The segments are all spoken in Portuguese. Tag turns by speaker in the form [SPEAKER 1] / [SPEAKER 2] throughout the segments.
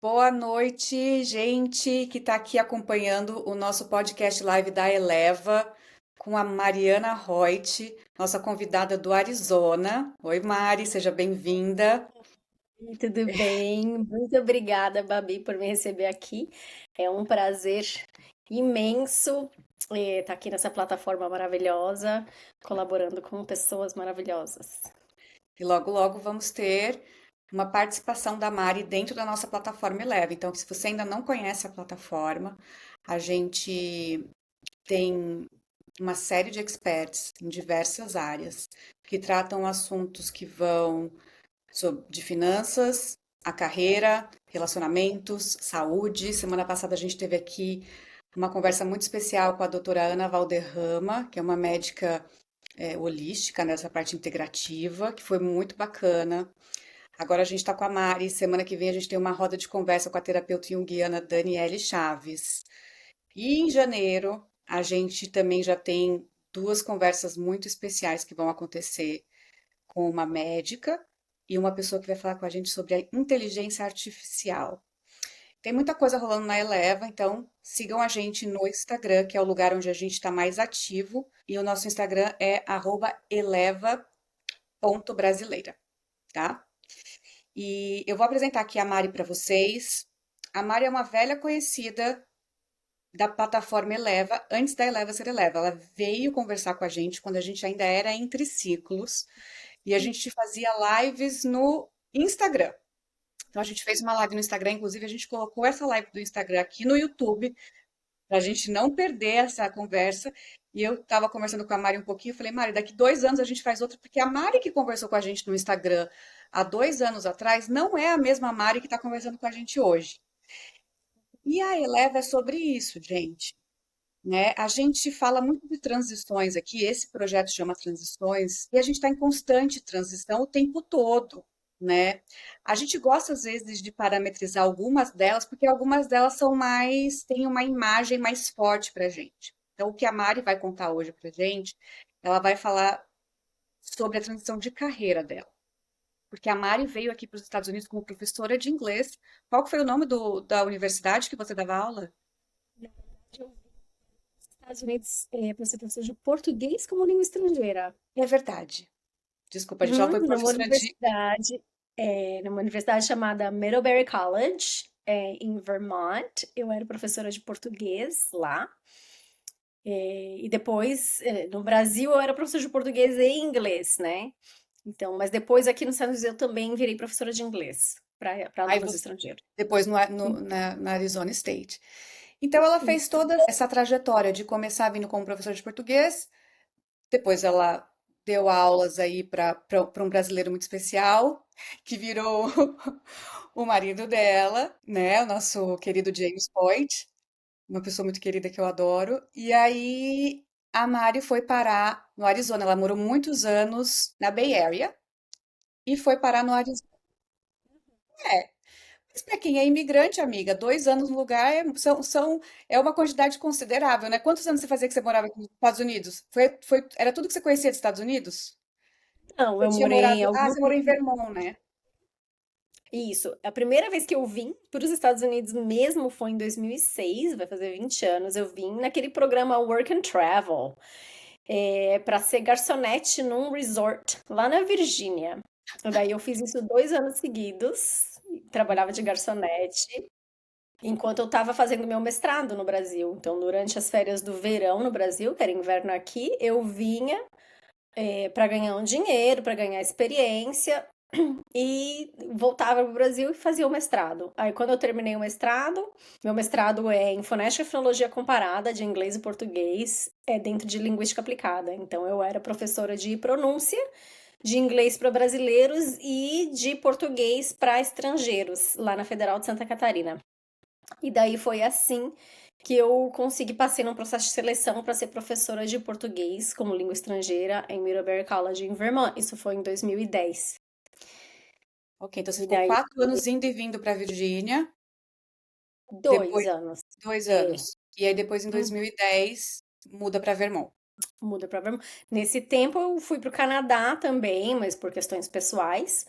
[SPEAKER 1] Boa noite, gente que está aqui acompanhando o nosso podcast live da Eleva com a Mariana Reut, nossa convidada do Arizona. Oi, Mari, seja bem-vinda.
[SPEAKER 2] E tudo bem? Muito obrigada, Babi, por me receber aqui. É um prazer imenso estar aqui nessa plataforma maravilhosa, colaborando com pessoas maravilhosas.
[SPEAKER 1] E logo, logo vamos ter uma participação da Mari dentro da nossa plataforma Eleva. Então, se você ainda não conhece a plataforma, a gente tem uma série de experts em diversas áreas que tratam assuntos que vão de finanças, a carreira, relacionamentos, saúde. Semana passada a gente teve aqui uma conversa muito especial com a doutora Ana Valderrama, que é uma médica holística nessa parte integrativa, que foi muito bacana. Agora a gente está com a Mari, semana que vem a gente tem uma roda de conversa com a terapeuta junguiana Daniele Chaves. E em janeiro a gente também já tem duas conversas muito especiais que vão acontecer com uma médica e uma pessoa que vai falar com a gente sobre a inteligência artificial. Tem muita coisa rolando na Eleva, então sigam a gente no Instagram, que é o lugar onde a gente está mais ativo, e o nosso Instagram é @eleva.brasileira, tá? E eu vou apresentar aqui a Mari para vocês. A Mari é uma velha conhecida da plataforma Eleva, antes da Eleva ser Eleva. Ela veio conversar com a gente quando a gente ainda era entre ciclos. E a gente fazia lives no Instagram. Então a gente fez uma live no Instagram, inclusive a gente colocou essa live do Instagram aqui no YouTube, para a gente não perder essa conversa. E eu estava conversando com a Mari um pouquinho, falei, Mari, daqui 2 anos a gente faz outra, porque a Mari que conversou com a gente no Instagram há 2 anos atrás não é a mesma Mari que está conversando com a gente hoje. E a Eleva é sobre isso, gente. Né? A gente fala muito de transições aqui, esse projeto chama Transições, e a gente está em constante transição o tempo todo, né? A gente gosta, às vezes, de parametrizar algumas delas, porque algumas delas são mais, têm uma imagem mais forte para a gente. Então, o que a Mari vai contar hoje para a gente, ela vai falar sobre a transição de carreira dela. Porque a Mari veio aqui para os Estados Unidos como professora de inglês. Qual que foi o nome da universidade que você dava aula?
[SPEAKER 2] Na verdade, eu vim para os Estados Unidos para ser professora de português como língua estrangeira.
[SPEAKER 1] É verdade. Desculpa, a gente ela foi
[SPEAKER 2] Numa
[SPEAKER 1] professora de.
[SPEAKER 2] universidade, numa universidade chamada Middlebury College, em Vermont. Eu era professora de português lá. E depois, no Brasil, eu era professora de português e inglês, né? Então, mas depois aqui nos Estados Unidos eu também virei professora de inglês para
[SPEAKER 1] Aí
[SPEAKER 2] alunos
[SPEAKER 1] você,
[SPEAKER 2] estrangeiros.
[SPEAKER 1] depois na Arizona State. Então ela fez
[SPEAKER 2] Isso.
[SPEAKER 1] toda essa trajetória de começar vindo como professora de português, depois ela deu aulas aí para um brasileiro muito especial, que virou o marido dela, né? O nosso querido James Boyd, uma pessoa muito querida que eu adoro. E aí a Mari foi parar no Arizona. Ela morou muitos anos na Bay Area e foi parar no Arizona. É, mas para quem é imigrante, amiga, 2 anos no lugar é uma quantidade considerável, né? Quantos anos você fazia que você morava aqui nos Estados Unidos? Era tudo que você conhecia dos Estados Unidos?
[SPEAKER 2] Não,
[SPEAKER 1] Você
[SPEAKER 2] eu
[SPEAKER 1] tinha
[SPEAKER 2] morei em
[SPEAKER 1] morado. Ah,
[SPEAKER 2] alguns.
[SPEAKER 1] você morou em Vermont, né?
[SPEAKER 2] Isso. A primeira vez que eu vim para os Estados Unidos mesmo foi em 2006, vai fazer 20 anos. Eu vim naquele programa Work and Travel, para ser garçonete num resort lá na Virgínia. Daí eu fiz isso 2 anos seguidos, trabalhava de garçonete, enquanto eu estava fazendo meu mestrado no Brasil. Então, durante as férias do verão no Brasil, que era inverno aqui, eu vinha para ganhar um dinheiro, para ganhar experiência, e voltava para o Brasil e fazia o mestrado. Aí, quando eu terminei o mestrado, meu mestrado é em fonética e fonologia comparada de inglês e português, dentro de linguística aplicada. Então, eu era professora de pronúncia, de inglês para brasileiros e de português para estrangeiros, lá na Federal de Santa Catarina. E daí foi assim que eu consegui passei num processo de seleção para ser professora de português como língua estrangeira em Middlebury College em Vermont. Isso foi em 2010.
[SPEAKER 1] Ok, então você
[SPEAKER 2] E
[SPEAKER 1] ficou
[SPEAKER 2] daí,
[SPEAKER 1] 4 anos indo e vindo para Virgínia,
[SPEAKER 2] dois
[SPEAKER 1] depois
[SPEAKER 2] anos.
[SPEAKER 1] dois
[SPEAKER 2] É,
[SPEAKER 1] anos. E aí depois em
[SPEAKER 2] uhum,
[SPEAKER 1] 2010 muda para Vermont.
[SPEAKER 2] muda para Vermont. Nesse tempo eu fui para o Canadá também, mas por questões pessoais.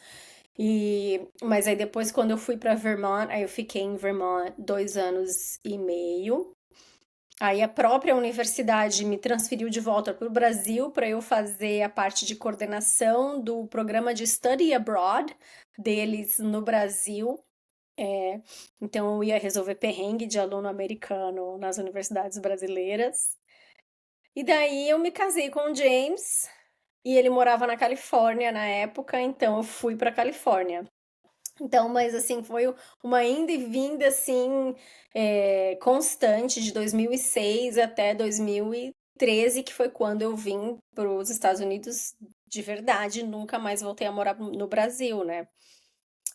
[SPEAKER 2] Mas aí depois, quando eu fui para Vermont, aí eu fiquei em Vermont 2 anos e meio. Aí a própria universidade me transferiu de volta para o Brasil para eu fazer a parte de coordenação do programa de Study Abroad deles no Brasil. É, então eu ia resolver perrengue de aluno americano nas universidades brasileiras. E daí eu me casei com o James e ele morava na Califórnia na época, então eu fui para Califórnia. Então, mas assim, foi uma ida e vinda assim constante de 2006 até 2013, que foi quando eu vim para os Estados Unidos de verdade, nunca mais voltei a morar no Brasil, né?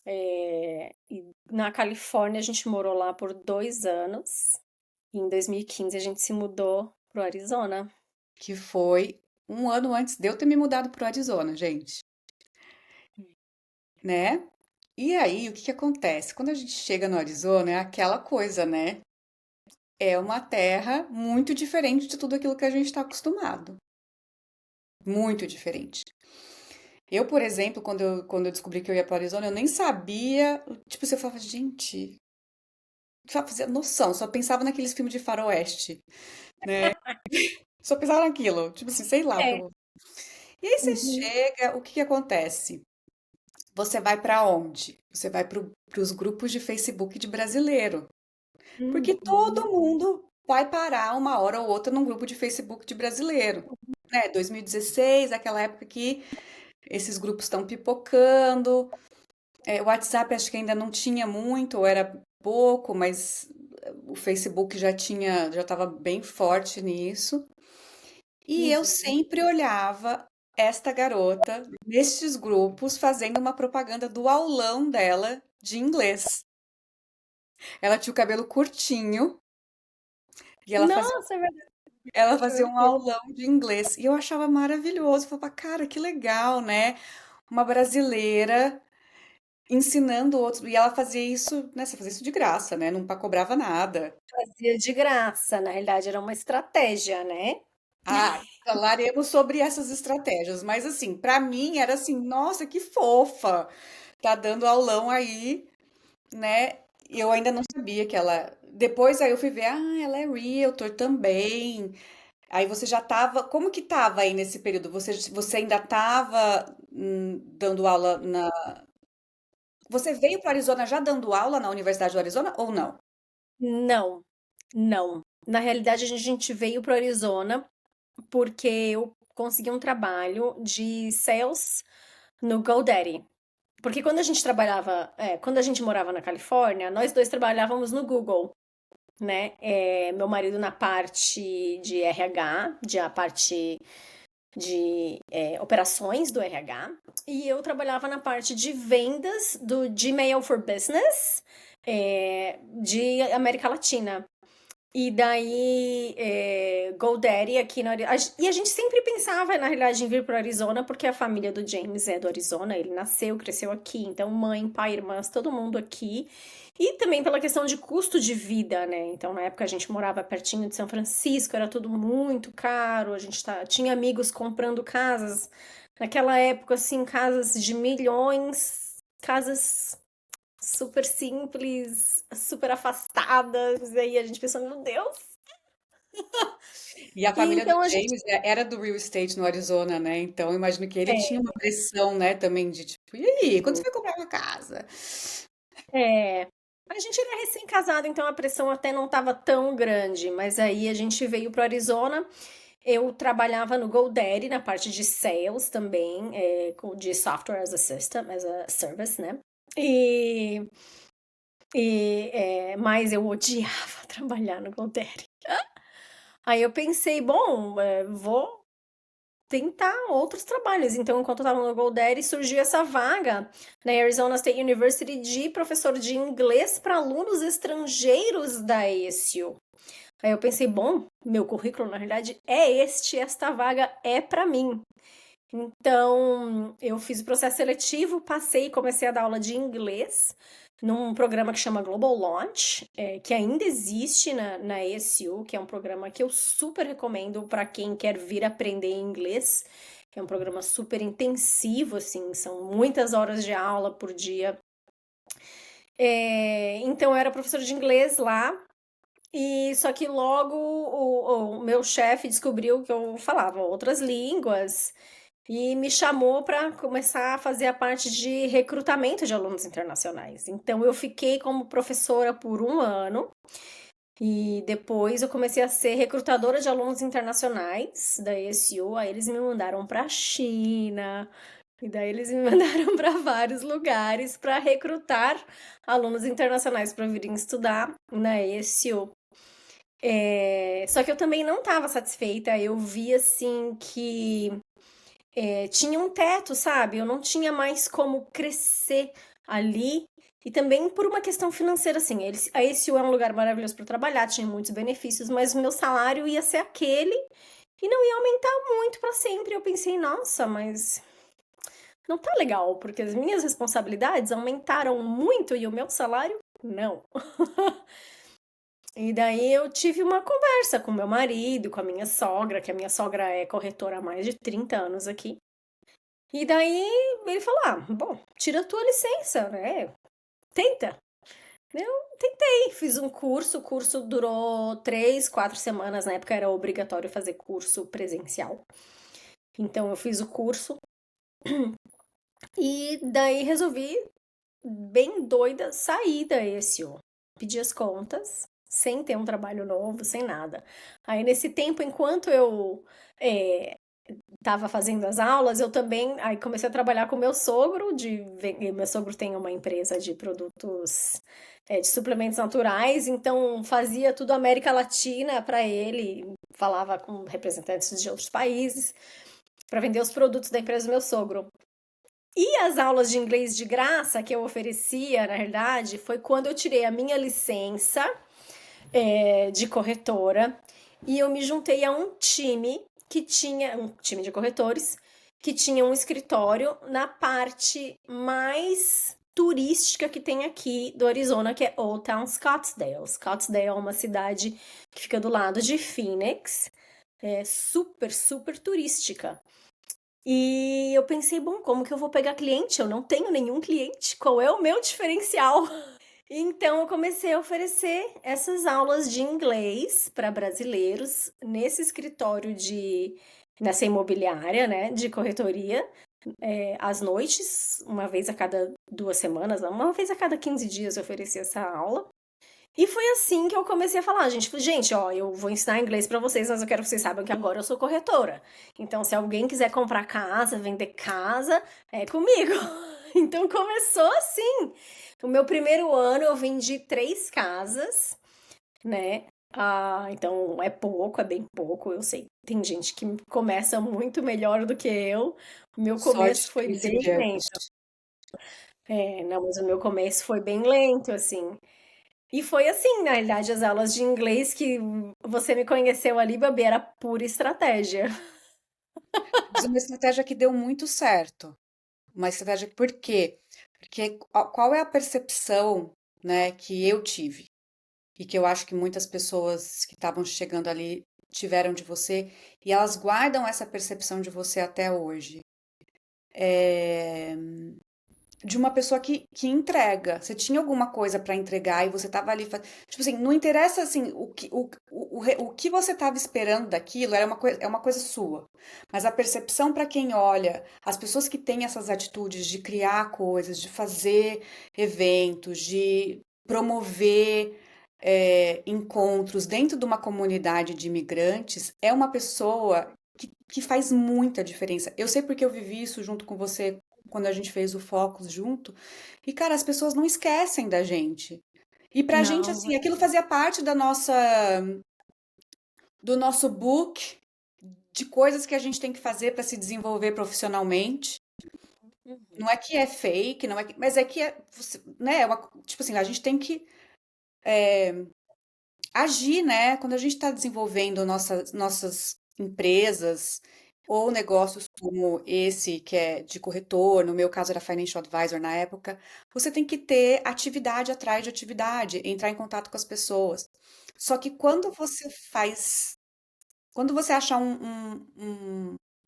[SPEAKER 2] E na Califórnia a gente morou lá por 2 anos. E em 2015 a gente se mudou pro Arizona.
[SPEAKER 1] Que foi um ano antes de eu ter me mudado pro Arizona, gente, né? E aí, o que que acontece? Quando a gente chega no Arizona, é aquela coisa, né? É uma terra muito diferente de tudo aquilo que a gente está acostumado. Muito diferente. Eu, por exemplo, quando eu descobri que eu ia para Arizona, eu nem sabia. Tipo, você falava, gente, só fazia noção, só pensava naqueles filmes de faroeste, né? Só pensava naquilo. Tipo assim, sei lá o que eu
[SPEAKER 2] É.
[SPEAKER 1] vou. E aí você
[SPEAKER 2] Uhum.
[SPEAKER 1] chega, o que que acontece? Você vai para onde? Você vai para os grupos de Facebook de brasileiro. Porque
[SPEAKER 2] Uhum.
[SPEAKER 1] todo mundo vai parar uma hora ou outra num grupo de Facebook de brasileiro. Né? 2016, aquela época que esses grupos estão pipocando. O WhatsApp acho que ainda não tinha muito, ou era pouco, mas o Facebook já estava bem forte nisso. E eu
[SPEAKER 2] Uhum.
[SPEAKER 1] sempre olhava esta garota nestes grupos fazendo uma propaganda do aulão dela de inglês. Ela tinha o cabelo curtinho e
[SPEAKER 2] Nossa, é verdade.
[SPEAKER 1] ela
[SPEAKER 2] Deixa eu
[SPEAKER 1] fazia
[SPEAKER 2] ver
[SPEAKER 1] um
[SPEAKER 2] aqui.
[SPEAKER 1] aulão de inglês. E eu achava maravilhoso. Eu falava, cara, que legal, né? Uma brasileira ensinando outros. E ela fazia isso, né? Você fazia isso de graça, né? Não cobrava nada.
[SPEAKER 2] Fazia de graça, na realidade era uma estratégia, né?
[SPEAKER 1] Ah, falaremos sobre essas estratégias, mas assim, pra mim era assim, nossa, que fofa. Tá dando aulão aí, né? E eu ainda não sabia que ela. Depois aí eu fui ver, ah, ela é realtor também. Aí você já tava. Como que tava aí nesse período? Você ainda tava dando aula na. Você veio para Arizona já dando aula na Universidade do Arizona ou não?
[SPEAKER 2] Não, não. Na realidade, a gente veio para Arizona porque eu consegui um trabalho de sales no GoDaddy. Porque quando a gente morava na Califórnia, nós dois trabalhávamos no Google, né? Meu marido na parte de RH, a parte de operações do RH, e eu trabalhava na parte de vendas do Gmail for Business, de América Latina. E daí, GoDaddy aqui na Arizona. E a gente sempre pensava, na realidade, em vir para Arizona, porque a família do James é do Arizona, ele nasceu, cresceu aqui, então mãe, pai, irmãs, todo mundo aqui. E também pela questão de custo de vida, né? Então, na época a gente morava pertinho de São Francisco, era tudo muito caro, tinha amigos comprando casas. Naquela época, assim, casas de milhões, casas super simples, super afastadas. E aí a gente pensou, meu Deus.
[SPEAKER 1] E a
[SPEAKER 2] E
[SPEAKER 1] família do
[SPEAKER 2] então a gente.
[SPEAKER 1] James era do real estate no Arizona, né? Então eu imagino que ele tinha
[SPEAKER 2] É,
[SPEAKER 1] uma pressão, né, também de tipo, e aí, quando você vai comprar uma casa?
[SPEAKER 2] é. A gente era recém-casado, então a pressão até não estava tão grande, mas aí a gente veio para Arizona. Eu trabalhava no GoDaddy na parte de sales também, de software as a system, as a service, né? E, mas eu odiava trabalhar no GoDaddy. Aí eu pensei, bom, vou tentar outros trabalhos. Então, enquanto eu estava no GoDaddy, surgiu essa vaga na Arizona State University de professor de inglês para alunos estrangeiros da ASU. Aí eu pensei, bom, meu currículo na realidade é esta vaga é para mim. Então, eu fiz o processo seletivo, passei e comecei a dar aula de inglês num programa que chama Global Launch, que ainda existe na ASU, que é um programa que eu super recomendo para quem quer vir aprender inglês. É um programa super intensivo, assim, são muitas horas de aula por dia. Então eu era professora de inglês lá, e só que logo o meu chefe descobriu que eu falava outras línguas e me chamou para começar a fazer a parte de recrutamento de alunos internacionais. Então eu fiquei como professora por um ano e depois eu comecei a ser recrutadora de alunos internacionais da ESU. Aí eles me mandaram para a China, e daí eles me mandaram para vários lugares para recrutar alunos internacionais para virem estudar na ESU. Só que eu também não estava satisfeita. Eu vi assim que tinha um teto, sabe? Eu não tinha mais como crescer ali. E também por uma questão financeira, assim. A ESU é um lugar maravilhoso para trabalhar, tinha muitos benefícios, mas o meu salário ia ser aquele e não ia aumentar muito para sempre. Eu pensei, nossa, mas não tá legal, porque as minhas responsabilidades aumentaram muito e o meu salário não. E daí eu tive uma conversa com meu marido, com a minha sogra, que a minha sogra é corretora há mais de 30 anos aqui. E daí ele falou: ah, bom, tira a tua licença, né? Tenta. Eu tentei, fiz um curso, o curso durou 3, 4 semanas, na época era obrigatório fazer curso presencial. Então eu fiz o curso e daí resolvi, bem doida, sair da ESO. Pedir as contas, sem ter um trabalho novo, sem nada. Aí nesse tempo, enquanto eu estava fazendo as aulas, eu também aí comecei a trabalhar com meu sogro. Meu sogro tem uma empresa de produtos de suplementos naturais, então fazia tudo América Latina para ele, falava com representantes de outros países para vender os produtos da empresa do meu sogro. E as aulas de inglês de graça que eu oferecia, na verdade, foi quando eu tirei a minha licença de corretora e eu me juntei a um time que tinha um time de corretores que tinha um escritório na parte mais turística que tem aqui do Arizona, que é Old Town Scottsdale. Scottsdale é uma cidade que fica do lado de Phoenix, é super, super turística. E eu pensei, bom, como que eu vou pegar cliente? Eu não tenho nenhum cliente. Qual é o meu diferencial? Então eu comecei a oferecer essas aulas de inglês para brasileiros nesse escritório nessa imobiliária, né, de corretoria, às noites, uma vez a cada 2 semanas, não, uma vez a cada 15 dias eu oferecia essa aula. E foi assim que eu comecei a falar, gente. Falei, gente, ó, eu vou ensinar inglês pra vocês, mas eu quero que vocês saibam que agora eu sou corretora. Então, se alguém quiser comprar casa, vender casa, é comigo. Então, começou assim. No meu primeiro ano, eu vendi 3 casas, né? Então é pouco, é bem pouco, eu sei. Tem gente que começa muito melhor do que eu. O meu
[SPEAKER 1] Sorte
[SPEAKER 2] começo
[SPEAKER 1] de
[SPEAKER 2] foi bem
[SPEAKER 1] principiante.
[SPEAKER 2] lento. Não, mas o meu começo foi bem lento, assim. E foi assim, na realidade, as aulas de inglês que você me conheceu ali, Babi, era pura estratégia.
[SPEAKER 1] Mas uma estratégia que deu muito certo. Uma estratégia, por quê? Porque qual é a percepção, né, que eu tive e que eu acho que muitas pessoas que estavam chegando ali tiveram de você e elas guardam essa percepção de você até hoje. É, de uma pessoa que entrega. Você tinha alguma coisa para entregar e você tava ali. Tipo assim, não interessa assim, o que você estava esperando daquilo era uma coisa, é uma coisa sua. Mas a percepção para quem olha, as pessoas que têm essas atitudes de criar coisas, de fazer eventos, de promover. Encontros dentro de uma comunidade de imigrantes é uma pessoa que faz muita diferença. Eu sei porque eu vivi isso junto com você quando a gente fez o Focus junto. E, cara, as pessoas não esquecem da gente. E pra gente,
[SPEAKER 2] Não.
[SPEAKER 1] assim, aquilo fazia parte do nosso book de coisas que a gente tem que fazer para se desenvolver profissionalmente. Não é que é fake, não é mas é que né, tipo assim, a gente tem que agir, né? Quando a gente está desenvolvendo nossas empresas ou negócios como esse, que é de corretor, no meu caso era financial advisor na época, você tem que ter atividade atrás de atividade, entrar em contato com as pessoas. Só que quando você acha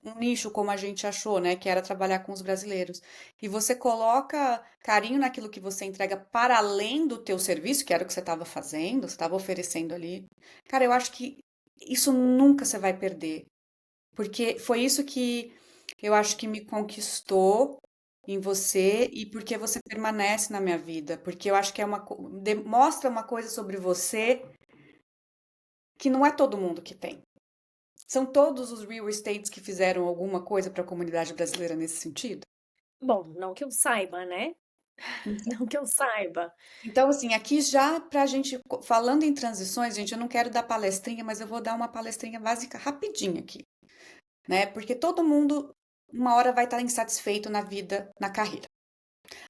[SPEAKER 1] um nicho como a gente achou, né, que era trabalhar com os brasileiros. E você coloca carinho naquilo que você entrega para além do teu serviço, que era o que você estava fazendo, você estava oferecendo ali. Cara, eu acho que isso nunca você vai perder, porque foi isso que eu acho que me conquistou em você e porque você permanece na minha vida, porque eu acho que mostra uma coisa sobre você que não é todo mundo que tem. São todos os real estates que fizeram alguma coisa para a comunidade brasileira nesse sentido?
[SPEAKER 2] Bom, não que eu saiba, né? Não que eu saiba.
[SPEAKER 1] Então, assim, aqui já para a gente, falando em transições, gente, eu não quero dar palestrinha, mas eu vou dar uma palestrinha básica rapidinho aqui, né? Porque todo mundo, uma hora, vai estar insatisfeito na vida, na carreira.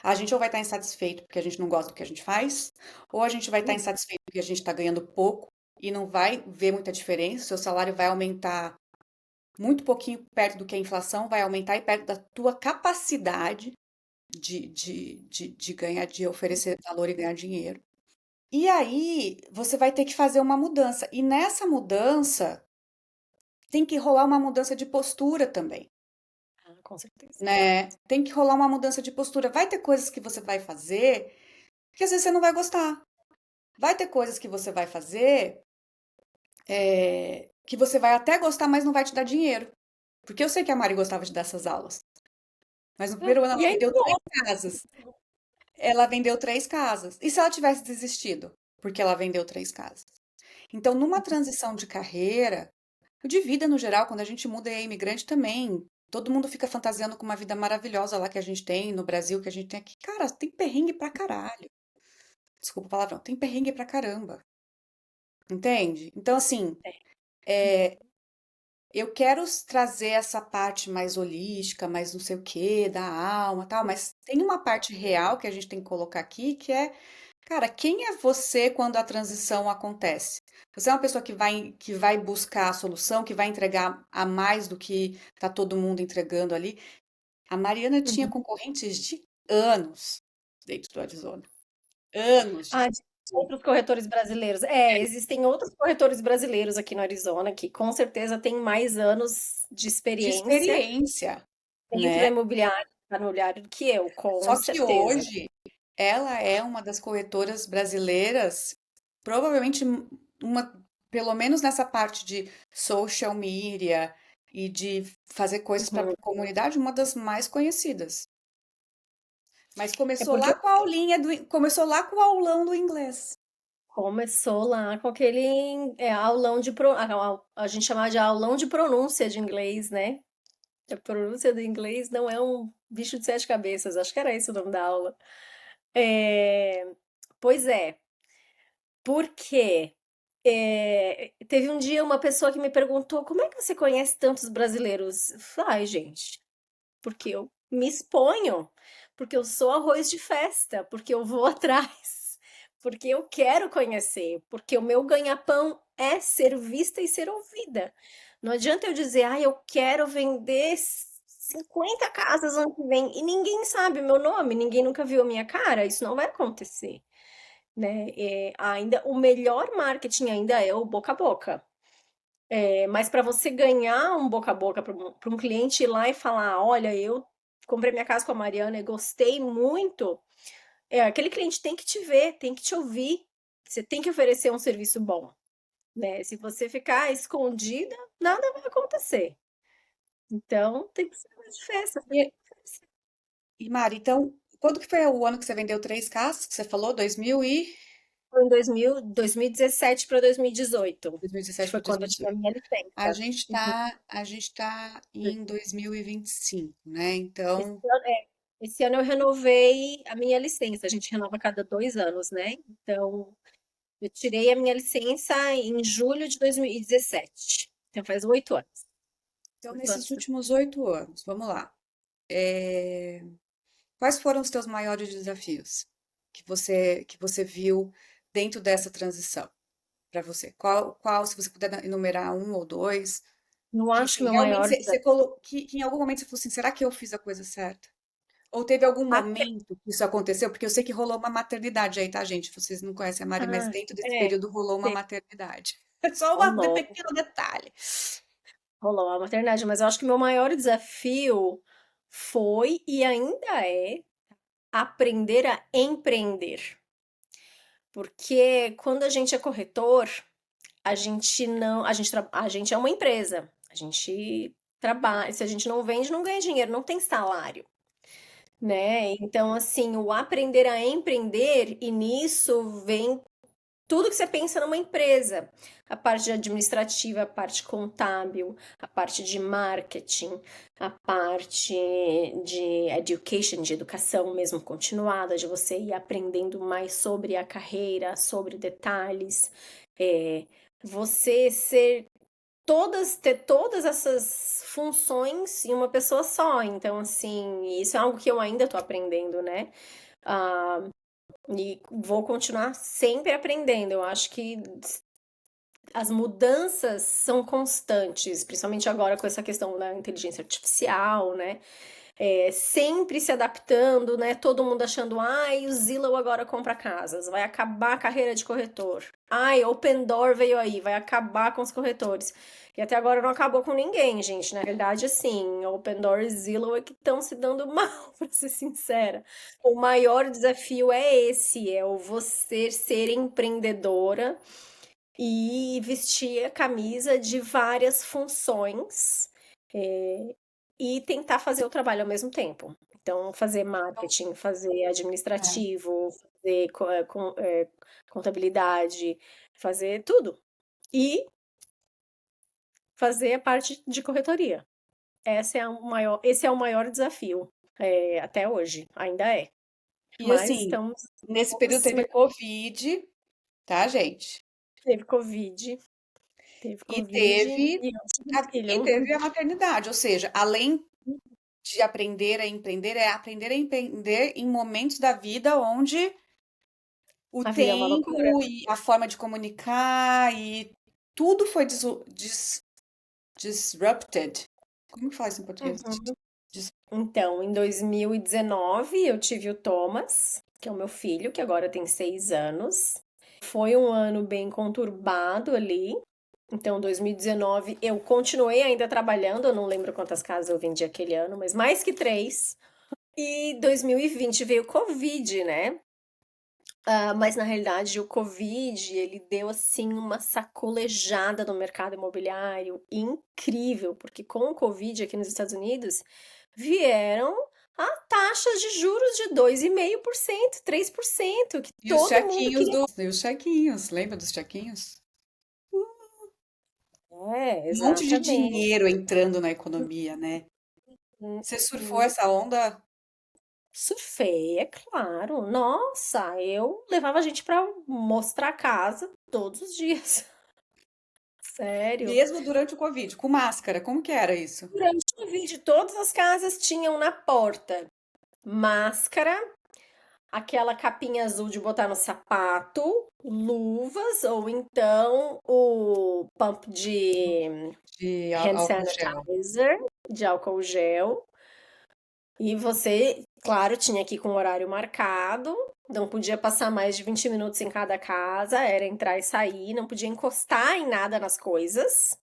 [SPEAKER 1] A gente ou vai estar insatisfeito porque a gente não gosta do que a gente faz, ou a gente vai estar insatisfeito porque a gente está ganhando pouco e não vai ver muita diferença, seu salário vai aumentar muito pouquinho perto do que a inflação vai aumentar e perto da tua capacidade de ganhar, de oferecer valor e ganhar dinheiro. E aí você vai ter que fazer uma mudança. E nessa mudança tem que rolar uma mudança de postura também,
[SPEAKER 2] Ah, com certeza.
[SPEAKER 1] né? Tem que rolar uma mudança de postura. Vai ter coisas que você vai fazer que às vezes você não vai gostar. Vai ter coisas que você vai fazer que você vai até gostar, mas não vai te dar dinheiro. Porque eu sei que a Mari gostava de dar essas aulas. Mas no primeiro ano
[SPEAKER 2] E
[SPEAKER 1] ela
[SPEAKER 2] ainda
[SPEAKER 1] vendeu 3 casas. Ela vendeu 3 casas. E se ela tivesse desistido? Porque ela vendeu 3 casas. Então, numa transição de carreira, de vida no geral, quando a gente muda e é imigrante também, todo mundo fica fantasiando com uma vida maravilhosa lá que a gente tem no Brasil, que a gente tem aqui. Cara, tem perrengue pra caralho. Desculpa o palavrão, tem perrengue pra caramba. Entende? Então, assim,
[SPEAKER 2] é.
[SPEAKER 1] eu quero trazer essa parte mais holística, mais não sei o quê, da alma, tal, mas tem uma parte real que a gente tem que colocar aqui, que é, cara, quem é você quando a transição acontece? Você é uma pessoa que vai buscar a solução, que vai entregar a mais do que tá todo mundo entregando ali. A Mariana tinha
[SPEAKER 2] Uhum.
[SPEAKER 1] concorrentes de anos dentro do Arizona. Anos
[SPEAKER 2] Ah, de outros corretores brasileiros. É, existem outros corretores brasileiros aqui no Arizona que com certeza têm mais anos de
[SPEAKER 1] de
[SPEAKER 2] experiência
[SPEAKER 1] experiência,
[SPEAKER 2] dentro da
[SPEAKER 1] né?
[SPEAKER 2] imobiliária do que eu, com
[SPEAKER 1] Só que
[SPEAKER 2] certeza.
[SPEAKER 1] hoje ela é uma das corretoras brasileiras, provavelmente uma, pelo menos nessa parte de social media e de fazer coisas para
[SPEAKER 2] Uhum.
[SPEAKER 1] a comunidade, uma das mais conhecidas. Mas
[SPEAKER 2] É
[SPEAKER 1] começou
[SPEAKER 2] porque
[SPEAKER 1] lá com a aulinha começou lá com o aulão do inglês.
[SPEAKER 2] começou lá com aquele aulão a gente chamava de aulão de pronúncia de inglês, né? A pronúncia do inglês não é um bicho de sete cabeças, acho que era esse o nome da aula. É, pois é, porque teve um dia uma pessoa que me perguntou como é que você conhece tantos brasileiros? Eu falei, ai, gente, porque eu me exponho, porque eu sou arroz de festa, porque eu vou atrás, porque eu quero conhecer, porque o meu ganha-pão é ser vista e ser ouvida. Não adianta eu dizer, ah, eu quero vender 50 casas ano que vem e ninguém sabe o meu nome, ninguém nunca viu a minha cara, isso não vai acontecer, né? Ainda o melhor marketing ainda é o boca a boca. Mas para você ganhar um boca a boca para um cliente ir lá e falar, olha, eu comprei minha casa com a Mariana e gostei muito, aquele cliente tem que te ver, tem que te ouvir, você tem que oferecer um serviço bom, né? Se você ficar escondida, nada vai acontecer. Então, tem que ser mais de festa.
[SPEAKER 1] E, e Mari, então, quando que foi o ano que você vendeu 3 casas? Que você falou? 2000 e
[SPEAKER 2] Foi em 2017 para 2018, que
[SPEAKER 1] 2017
[SPEAKER 2] foi
[SPEAKER 1] para
[SPEAKER 2] quando eu tive
[SPEAKER 1] 2018.
[SPEAKER 2] a minha
[SPEAKER 1] A
[SPEAKER 2] licença.
[SPEAKER 1] gente tá, a gente tá em 2025, né?
[SPEAKER 2] Esse
[SPEAKER 1] Então,
[SPEAKER 2] ano, esse ano eu renovei a minha licença. A gente renova a cada 2 anos, né? Então, eu tirei a minha licença em julho de 2017. Então, faz 8 anos.
[SPEAKER 1] então,
[SPEAKER 2] 8 anos.
[SPEAKER 1] nesses últimos 8 anos, vamos lá. Quais foram os teus maiores desafios que você viu dentro dessa transição para você? Se você puder enumerar um ou dois,
[SPEAKER 2] Não
[SPEAKER 1] que
[SPEAKER 2] acho que
[SPEAKER 1] assim,
[SPEAKER 2] meu
[SPEAKER 1] realmente
[SPEAKER 2] maior
[SPEAKER 1] você
[SPEAKER 2] desafio.
[SPEAKER 1] colocou, que em algum momento você falou assim, será que eu fiz a coisa certa? Ou teve algum
[SPEAKER 2] Até,
[SPEAKER 1] momento que isso aconteceu? Porque eu sei que rolou uma maternidade aí, tá, gente? Vocês não conhecem a Mari, mas
[SPEAKER 2] ah,
[SPEAKER 1] dentro desse
[SPEAKER 2] é,
[SPEAKER 1] período rolou uma
[SPEAKER 2] tem-
[SPEAKER 1] maternidade. Só um
[SPEAKER 2] rolou,
[SPEAKER 1] pequeno detalhe.
[SPEAKER 2] rolou a maternidade, mas eu acho que meu maior desafio foi e ainda é aprender a empreender. Porque quando a gente é corretor, a gente não, a gente é uma empresa. A gente trabalha, se a gente não vende, não ganha dinheiro, não tem salário, né? Então, assim, o aprender a empreender, e nisso vem tudo que você pensa numa empresa. A parte administrativa, a parte contábil, a parte de marketing, a parte de education, de educação mesmo continuada, de você ir aprendendo mais sobre a carreira, sobre detalhes. É, você ter todas essas funções em uma pessoa só. Então, assim, isso é algo que eu ainda estou aprendendo, né? Ah, e vou continuar sempre aprendendo. Eu acho que as mudanças são constantes, principalmente agora com essa questão da inteligência artificial, né? Sempre se adaptando, né? Todo mundo achando, ai, o Zillow agora compra casas, vai acabar a carreira de corretor. Ai, Open Door veio aí, vai acabar com os corretores. E até agora não acabou com ninguém, gente. Na verdade, assim, Open Door e Zillow é que estão se dando mal, pra ser sincera. O maior desafio é esse, é o você ser empreendedora e vestir a camisa de várias funções, é, e tentar fazer o trabalho ao mesmo tempo. Então, fazer
[SPEAKER 1] Então,
[SPEAKER 2] marketing, fazer
[SPEAKER 1] é.
[SPEAKER 2] administrativo, fazer contabilidade, fazer tudo. E fazer a parte de corretoria. Esse é o maior desafio, até hoje, ainda é.
[SPEAKER 1] E
[SPEAKER 2] Mas
[SPEAKER 1] assim,
[SPEAKER 2] estamos
[SPEAKER 1] nesse período
[SPEAKER 2] se
[SPEAKER 1] teve Covid, tá, gente?
[SPEAKER 2] teve Covid,
[SPEAKER 1] E teve
[SPEAKER 2] e eu tive
[SPEAKER 1] e
[SPEAKER 2] filho.
[SPEAKER 1] teve a maternidade, ou seja, além de aprender a empreender, é aprender a empreender em momentos da vida onde o
[SPEAKER 2] A vida é uma loucura.
[SPEAKER 1] tempo e a forma de comunicar e tudo foi disrupted. Como que fala isso em português?
[SPEAKER 2] Uhum.
[SPEAKER 1] Dis-
[SPEAKER 2] Então, em 2019, eu tive o Thomas, que é o meu filho, que agora tem 6 anos. Foi um ano bem conturbado ali. Então, 2019, eu continuei ainda trabalhando. Eu não lembro quantas casas eu vendi aquele ano, mas mais que três. E 2020 veio o Covid, né? Mas na realidade o Covid, ele deu assim uma sacolejada no mercado imobiliário incrível, porque com o Covid aqui nos Estados Unidos vieram a taxas de juros de 2,5%, 3%, que
[SPEAKER 1] E os
[SPEAKER 2] todo mundo
[SPEAKER 1] chequinhos
[SPEAKER 2] queria.
[SPEAKER 1] e os chequinhos, lembra dos chequinhos?
[SPEAKER 2] É,
[SPEAKER 1] Um monte de
[SPEAKER 2] exatamente.
[SPEAKER 1] dinheiro entrando na economia, né? Você surfou
[SPEAKER 2] Uhum.
[SPEAKER 1] essa onda?
[SPEAKER 2] Surfei, é claro. Nossa, eu levava a gente para mostrar a casa todos os dias. Sério.
[SPEAKER 1] Mesmo durante o Covid, com máscara, como que era isso?
[SPEAKER 2] Durante o Covid, todas as casas tinham na porta máscara, aquela capinha azul de botar no sapato, luvas ou então o pump de
[SPEAKER 1] De
[SPEAKER 2] hand
[SPEAKER 1] álcool gel.
[SPEAKER 2] sanitizer, de álcool gel. E você, claro, tinha que ir com o horário marcado, não podia passar mais de 20 minutos em cada casa, era entrar e sair, não podia encostar em nada nas coisas,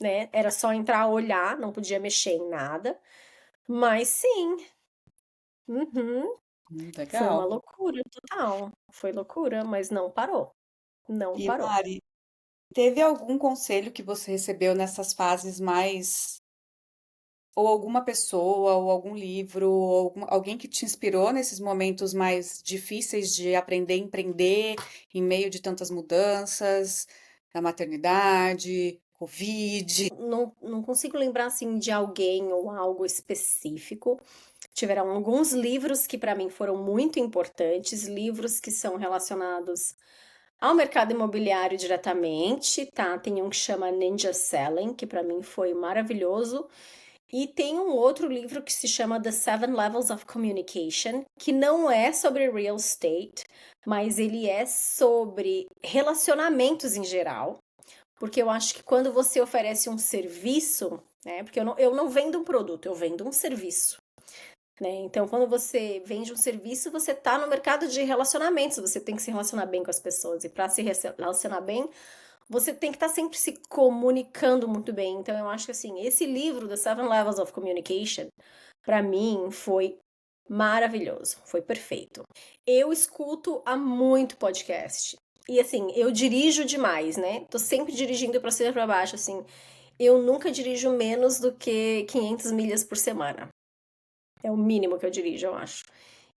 [SPEAKER 2] né? Era só entrar, olhar, não podia mexer em nada. Mas sim, uhum, foi uma
[SPEAKER 1] Legal.
[SPEAKER 2] loucura total. Foi loucura, mas não parou. Não
[SPEAKER 1] E
[SPEAKER 2] parou.
[SPEAKER 1] Mari, teve algum conselho que você recebeu nessas fases mais, ou alguma pessoa, ou algum livro, ou alguém que te inspirou nesses momentos mais difíceis de aprender a empreender em meio de tantas mudanças, a maternidade, Covid?
[SPEAKER 2] Não consigo lembrar assim de alguém ou algo específico. Tiveram alguns livros que para mim foram muito importantes, livros que são relacionados ao mercado imobiliário diretamente, tá? Tem um que chama Ninja Selling, que para mim foi maravilhoso. E tem um outro livro que se chama The Seven Levels of Communication, que não é sobre real estate, mas ele é sobre relacionamentos em geral. Porque eu acho que quando você oferece um serviço, né? Porque eu não vendo um produto, eu vendo um serviço. Né? Então, quando você vende um serviço, você está no mercado de relacionamentos, você tem que se relacionar bem com as pessoas. E para se relacionar bem, você tem que estar sempre se comunicando muito bem. Então, eu acho que assim, esse livro, The Seven Levels of Communication, para mim foi maravilhoso, foi perfeito. Eu escuto há muito podcast. E assim, eu dirijo demais, né? Tô sempre dirigindo pra cima e pra baixo, assim. Eu nunca dirijo menos do que 500 milhas por semana. É o mínimo que eu dirijo, eu acho.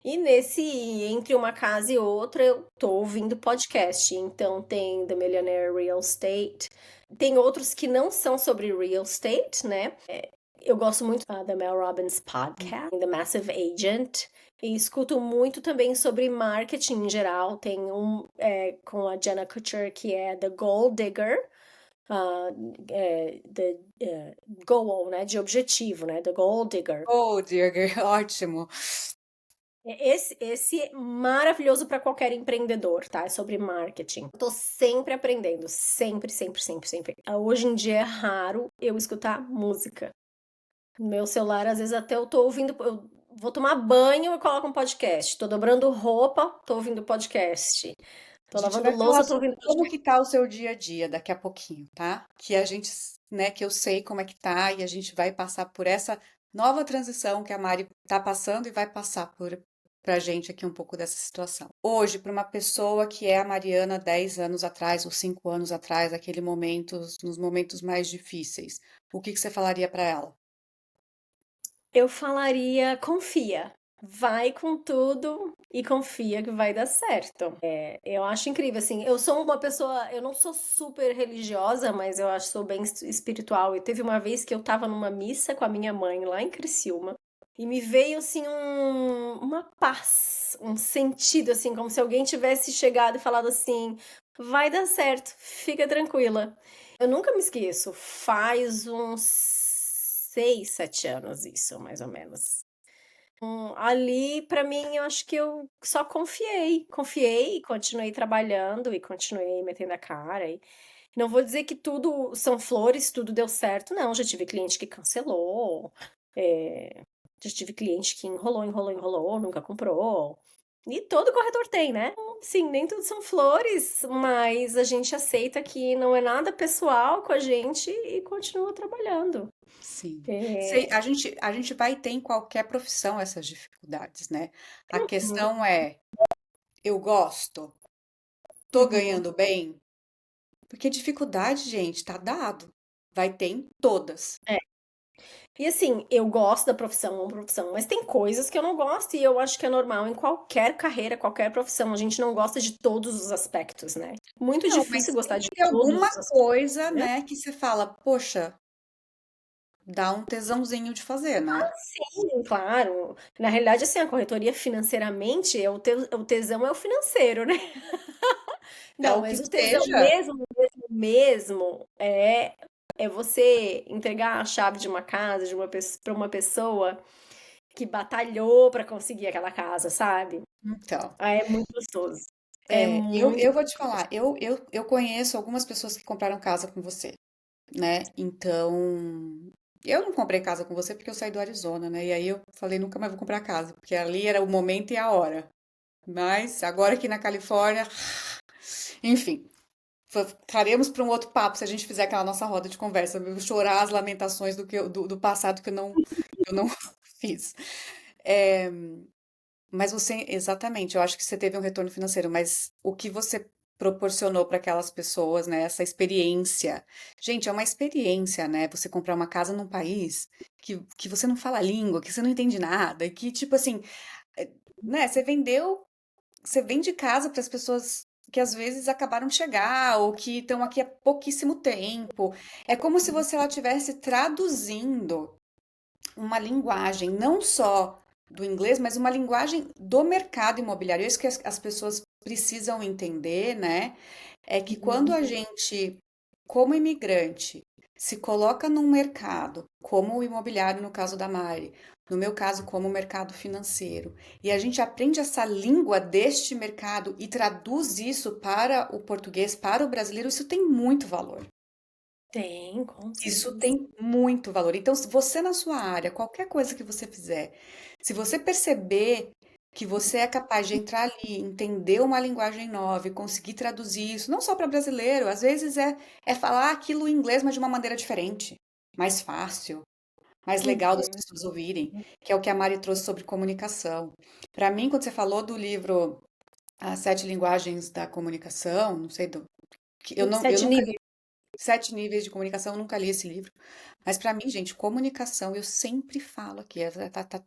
[SPEAKER 2] E nesse, entre uma casa e outra, eu tô ouvindo podcast. Então tem The Millionaire Real Estate. Tem outros que não são sobre real estate, né? Eu gosto muito da Mel Robbins Podcast, The Massive Agent. E escuto muito também sobre marketing em geral. Tem um com a Jenna Kutcher, que é The Goal Digger. Goal, né? De objetivo, né? The Goal Digger.
[SPEAKER 1] Oh, Dirger, ótimo.
[SPEAKER 2] Esse é maravilhoso para qualquer empreendedor, tá? É sobre marketing. Eu tô sempre aprendendo, sempre, sempre, sempre, sempre. Hoje em dia é raro eu escutar música. No meu celular, às vezes até eu tô ouvindo, eu vou tomar banho e coloco um podcast. Tô dobrando roupa, tô ouvindo podcast.
[SPEAKER 1] A
[SPEAKER 2] Tô
[SPEAKER 1] gente
[SPEAKER 2] lavando
[SPEAKER 1] vai falar
[SPEAKER 2] louça, tô
[SPEAKER 1] sobre
[SPEAKER 2] ouvindo
[SPEAKER 1] como
[SPEAKER 2] podcast.
[SPEAKER 1] que tá o seu dia a dia daqui a pouquinho, tá? Que a gente, né, que eu sei como é que tá e a gente vai passar por essa nova transição que a Mari tá passando e vai passar por pra gente aqui um pouco dessa situação. Hoje, para uma pessoa que é a Mariana 10 anos atrás ou 5 anos atrás, aquele momento, nos momentos mais difíceis, o que que você falaria para ela?
[SPEAKER 2] Eu falaria, confia. Vai com tudo e confia que vai dar certo. Eu acho incrível, assim. Eu sou uma pessoa, eu não sou super religiosa, mas eu acho que sou bem espiritual. E teve uma vez que eu tava numa missa com a minha mãe lá em Criciúma. E me veio assim uma paz, um sentido, assim, como se alguém tivesse chegado e falado assim: vai dar certo, fica tranquila. Eu nunca me esqueço, faz uns 6, 7 anos isso, mais ou menos. Ali, pra mim, eu acho que eu só confiei e continuei trabalhando e continuei metendo a cara. E não vou dizer que tudo são flores, tudo deu certo, não. Já tive cliente que cancelou, já tive cliente que enrolou, enrolou, enrolou, nunca comprou. E todo corretor tem, né? Sim, nem tudo são flores, mas a gente aceita que não é nada pessoal com a gente e continua trabalhando.
[SPEAKER 1] Sim.
[SPEAKER 2] É,
[SPEAKER 1] A gente vai ter em qualquer profissão essas dificuldades, né? A
[SPEAKER 2] uhum,
[SPEAKER 1] questão é, eu gosto, tô
[SPEAKER 2] uhum.
[SPEAKER 1] ganhando bem, porque dificuldade, gente, tá dado. Vai ter em todas.
[SPEAKER 2] É. E assim, eu gosto da profissão, amo profissão, mas tem coisas que eu não gosto e eu acho que é normal em qualquer carreira, qualquer profissão. A gente não gosta de todos os aspectos, né? Muito
[SPEAKER 1] Não,
[SPEAKER 2] difícil
[SPEAKER 1] mas tem
[SPEAKER 2] gostar
[SPEAKER 1] que
[SPEAKER 2] de
[SPEAKER 1] ter
[SPEAKER 2] todos
[SPEAKER 1] alguma
[SPEAKER 2] os aspectos,
[SPEAKER 1] coisa,
[SPEAKER 2] né?
[SPEAKER 1] né, que você fala, poxa, dá um tesãozinho de fazer, né?
[SPEAKER 2] Sim, claro. Na realidade, assim, a corretoria financeiramente, o tesão é o financeiro, né?
[SPEAKER 1] É
[SPEAKER 2] Não,
[SPEAKER 1] o que
[SPEAKER 2] mas o tesão
[SPEAKER 1] seja.
[SPEAKER 2] mesmo é você entregar a chave de uma casa para uma pessoa que batalhou para conseguir aquela casa, sabe?
[SPEAKER 1] Então,
[SPEAKER 2] Ah, é muito gostoso. É muito.
[SPEAKER 1] eu vou te falar, eu conheço algumas pessoas que compraram casa com você, né? Então, eu não comprei casa com você porque eu saí do Arizona, né? E aí eu falei, nunca mais vou comprar casa, porque ali era o momento e a hora. Mas agora aqui na Califórnia, enfim, ficaremos para um outro papo se a gente fizer aquela nossa roda de conversa, eu chorar as lamentações do passado que eu não fiz. É, mas você, exatamente, eu acho que você teve um retorno financeiro, mas o que você proporcionou para aquelas pessoas, né? Essa experiência. Gente, é uma experiência, né? Você comprar uma casa num país que você não fala a língua, que você não entende nada, e que, tipo assim, é, né? Você vende casa para as pessoas que às vezes acabaram de chegar ou que estão aqui há pouquíssimo tempo. É como se você lá estivesse traduzindo uma linguagem, não só do inglês, mas uma linguagem do mercado imobiliário. Isso que as pessoas precisam entender, né? É que quando
[SPEAKER 2] Uhum.
[SPEAKER 1] a gente, como imigrante, se coloca num mercado, como o imobiliário no caso da Mari, no meu caso, como o mercado financeiro, e a gente aprende essa língua deste mercado e traduz isso para o português, para o brasileiro, isso tem muito valor.
[SPEAKER 2] Tem, com
[SPEAKER 1] Isso
[SPEAKER 2] certeza.
[SPEAKER 1] tem muito valor. Então, se você na sua área, qualquer coisa que você fizer, se você perceber que você é capaz de entrar ali, entender uma linguagem nova e conseguir traduzir isso, não só para brasileiro, às vezes é falar aquilo em inglês, mas de uma maneira diferente, mais fácil, mais legal das
[SPEAKER 2] Uhum.
[SPEAKER 1] pessoas ouvirem, que é o que a Mari trouxe sobre comunicação. Para mim, quando você falou do livro As Sete Linguagens da Comunicação, não sei do que eu
[SPEAKER 2] Sete
[SPEAKER 1] nunca
[SPEAKER 2] níveis.
[SPEAKER 1] li Sete Níveis de Comunicação, eu nunca li esse livro. Mas para mim, gente, comunicação, eu sempre falo aqui,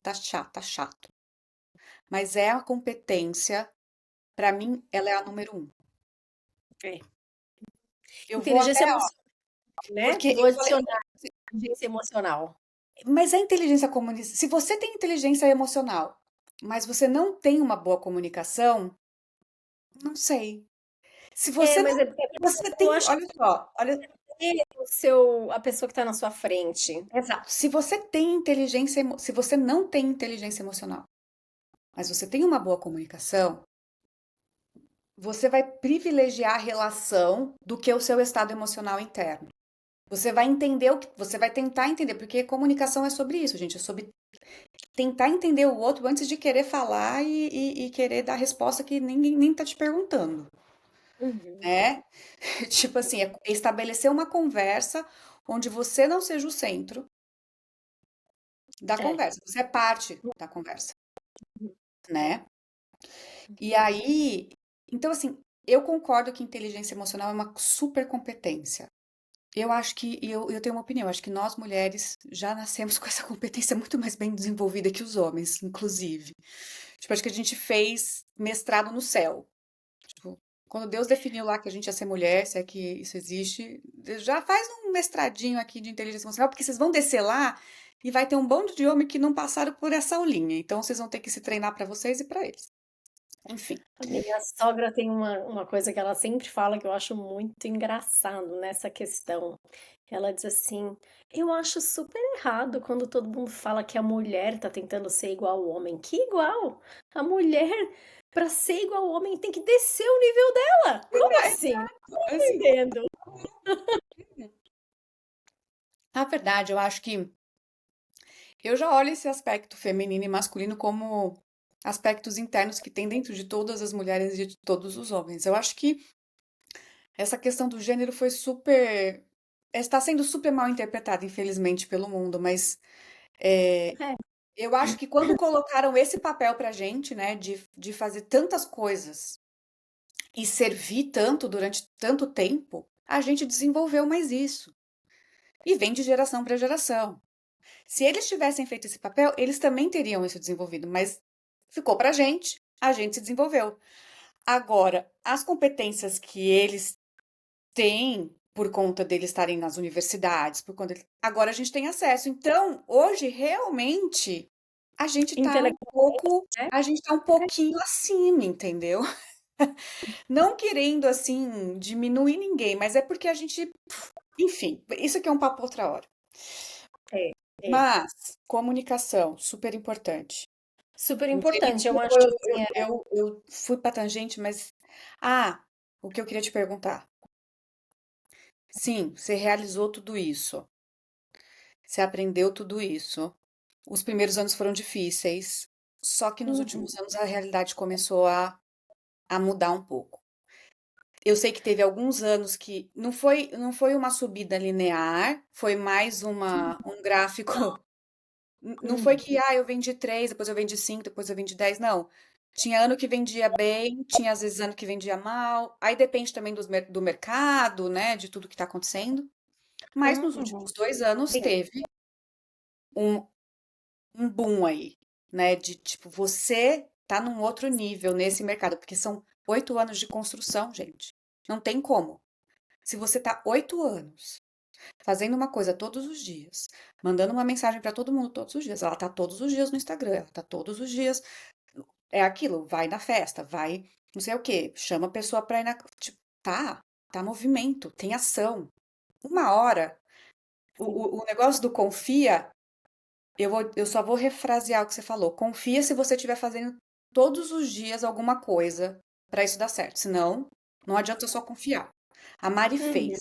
[SPEAKER 1] tá chato, tá chato. Mas é a competência, para mim, ela é a número um.
[SPEAKER 2] É.
[SPEAKER 1] Eu vou até,
[SPEAKER 2] Inteligência
[SPEAKER 1] ó,
[SPEAKER 2] emocional, né?
[SPEAKER 1] porque
[SPEAKER 2] Vou
[SPEAKER 1] eu falei,
[SPEAKER 2] adicionar inteligência emocional.
[SPEAKER 1] mas a inteligência comunicação, se você tem inteligência emocional, mas você não tem uma boa comunicação, não sei. Se
[SPEAKER 2] É,
[SPEAKER 1] você
[SPEAKER 2] mas
[SPEAKER 1] não,
[SPEAKER 2] é porque
[SPEAKER 1] você
[SPEAKER 2] eu
[SPEAKER 1] tem,
[SPEAKER 2] acho
[SPEAKER 1] olha só, olha,
[SPEAKER 2] que a pessoa que está na sua frente.
[SPEAKER 1] exato. Se você tem inteligência, se você não tem inteligência emocional, mas você tem uma boa comunicação, você vai privilegiar a relação do que o seu estado emocional interno. Você vai entender o que, você vai tentar entender, porque comunicação é sobre isso, gente, é sobre tentar entender o outro antes de querer falar e querer dar resposta que ninguém nem tá te perguntando,
[SPEAKER 2] Uhum.
[SPEAKER 1] né? Tipo assim, é estabelecer uma conversa onde você não seja o centro da
[SPEAKER 2] É.
[SPEAKER 1] conversa, você é parte da conversa, né? E aí, então assim, eu concordo que inteligência emocional é uma super competência. Eu acho que, eu tenho uma opinião, eu acho que nós mulheres já nascemos com essa competência muito mais bem desenvolvida que os homens, inclusive. Tipo, acho que a gente fez mestrado no céu. Tipo, quando Deus definiu lá que a gente ia ser mulher, se é que isso existe, já faz um mestradinho aqui de inteligência emocional, porque vocês vão descer lá e vai ter um bando de homem que não passaram por essa aulinha. Então vocês vão ter que se treinar para vocês e para eles. Enfim.
[SPEAKER 2] A minha sogra tem uma coisa que ela sempre fala que eu acho muito engraçado nessa questão. Ela diz assim: eu acho super errado quando todo mundo fala que a mulher tá tentando ser igual ao homem. Que igual? A mulher, para ser igual ao homem, tem que descer o nível dela. Como assim? Não
[SPEAKER 1] Assim,
[SPEAKER 2] entendo.
[SPEAKER 1] a verdade, eu acho que eu já olho esse aspecto feminino e masculino como aspectos internos que tem dentro de todas as mulheres e de todos os homens. Eu acho que essa questão do gênero foi super. Está sendo super mal interpretada, infelizmente, pelo mundo, mas
[SPEAKER 2] É.
[SPEAKER 1] eu acho que quando colocaram esse papel pra gente, né, de fazer tantas coisas e servir tanto durante tanto tempo, a gente desenvolveu mais isso. E vem de geração para geração. Se eles tivessem feito esse papel, eles também teriam isso desenvolvido, mas ficou pra gente, a gente se desenvolveu. Agora, as competências que eles têm por conta deles estarem nas universidades, por conta agora a gente tem acesso. Então, hoje realmente
[SPEAKER 2] Intelectualmente, né?
[SPEAKER 1] a gente tá um pouquinho acima, entendeu? Não querendo assim diminuir ninguém, mas é porque a gente, enfim, isso aqui é um papo outra hora.
[SPEAKER 2] É, é.
[SPEAKER 1] Mas comunicação, super importante.
[SPEAKER 2] Super
[SPEAKER 1] Não sei, me
[SPEAKER 2] importante. Eu
[SPEAKER 1] desculpa,
[SPEAKER 2] acho assim,
[SPEAKER 1] eu fui para tangente, mas. Ah, o que eu queria te perguntar. Sim, você realizou tudo isso. Você aprendeu tudo isso. Os primeiros anos foram difíceis. Só que nos
[SPEAKER 2] uhum,
[SPEAKER 1] últimos anos a realidade começou a mudar um pouco. Eu sei que teve alguns anos que não foi uma subida linear, foi mais um gráfico. Não foi
[SPEAKER 2] uhum,
[SPEAKER 1] que, eu vendi 3, depois eu vendi 5, depois eu vendi 10, não. Tinha ano que vendia bem, tinha às vezes ano que vendia mal. Aí depende também do mercado, né, de tudo que está acontecendo. Mas nos
[SPEAKER 2] uhum.
[SPEAKER 1] últimos 2 anos teve um, um boom aí, né, de tipo, você tá num outro nível nesse mercado, porque são 8 anos de construção, gente. Não tem como. Se você tá 8 anos fazendo uma coisa todos os dias, mandando uma mensagem para todo mundo todos os dias. Ela tá todos os dias no Instagram, ela tá todos os dias. É aquilo, vai na festa, vai não sei o quê, chama a pessoa pra ir na. Tipo, tá movimento, tem ação. Uma hora, o negócio do confia, eu só vou refrasear o que você falou. Confia se você estiver fazendo todos os dias alguma coisa pra isso dar certo. Senão, não adianta só confiar. A Mari
[SPEAKER 2] Uhum.
[SPEAKER 1] fez.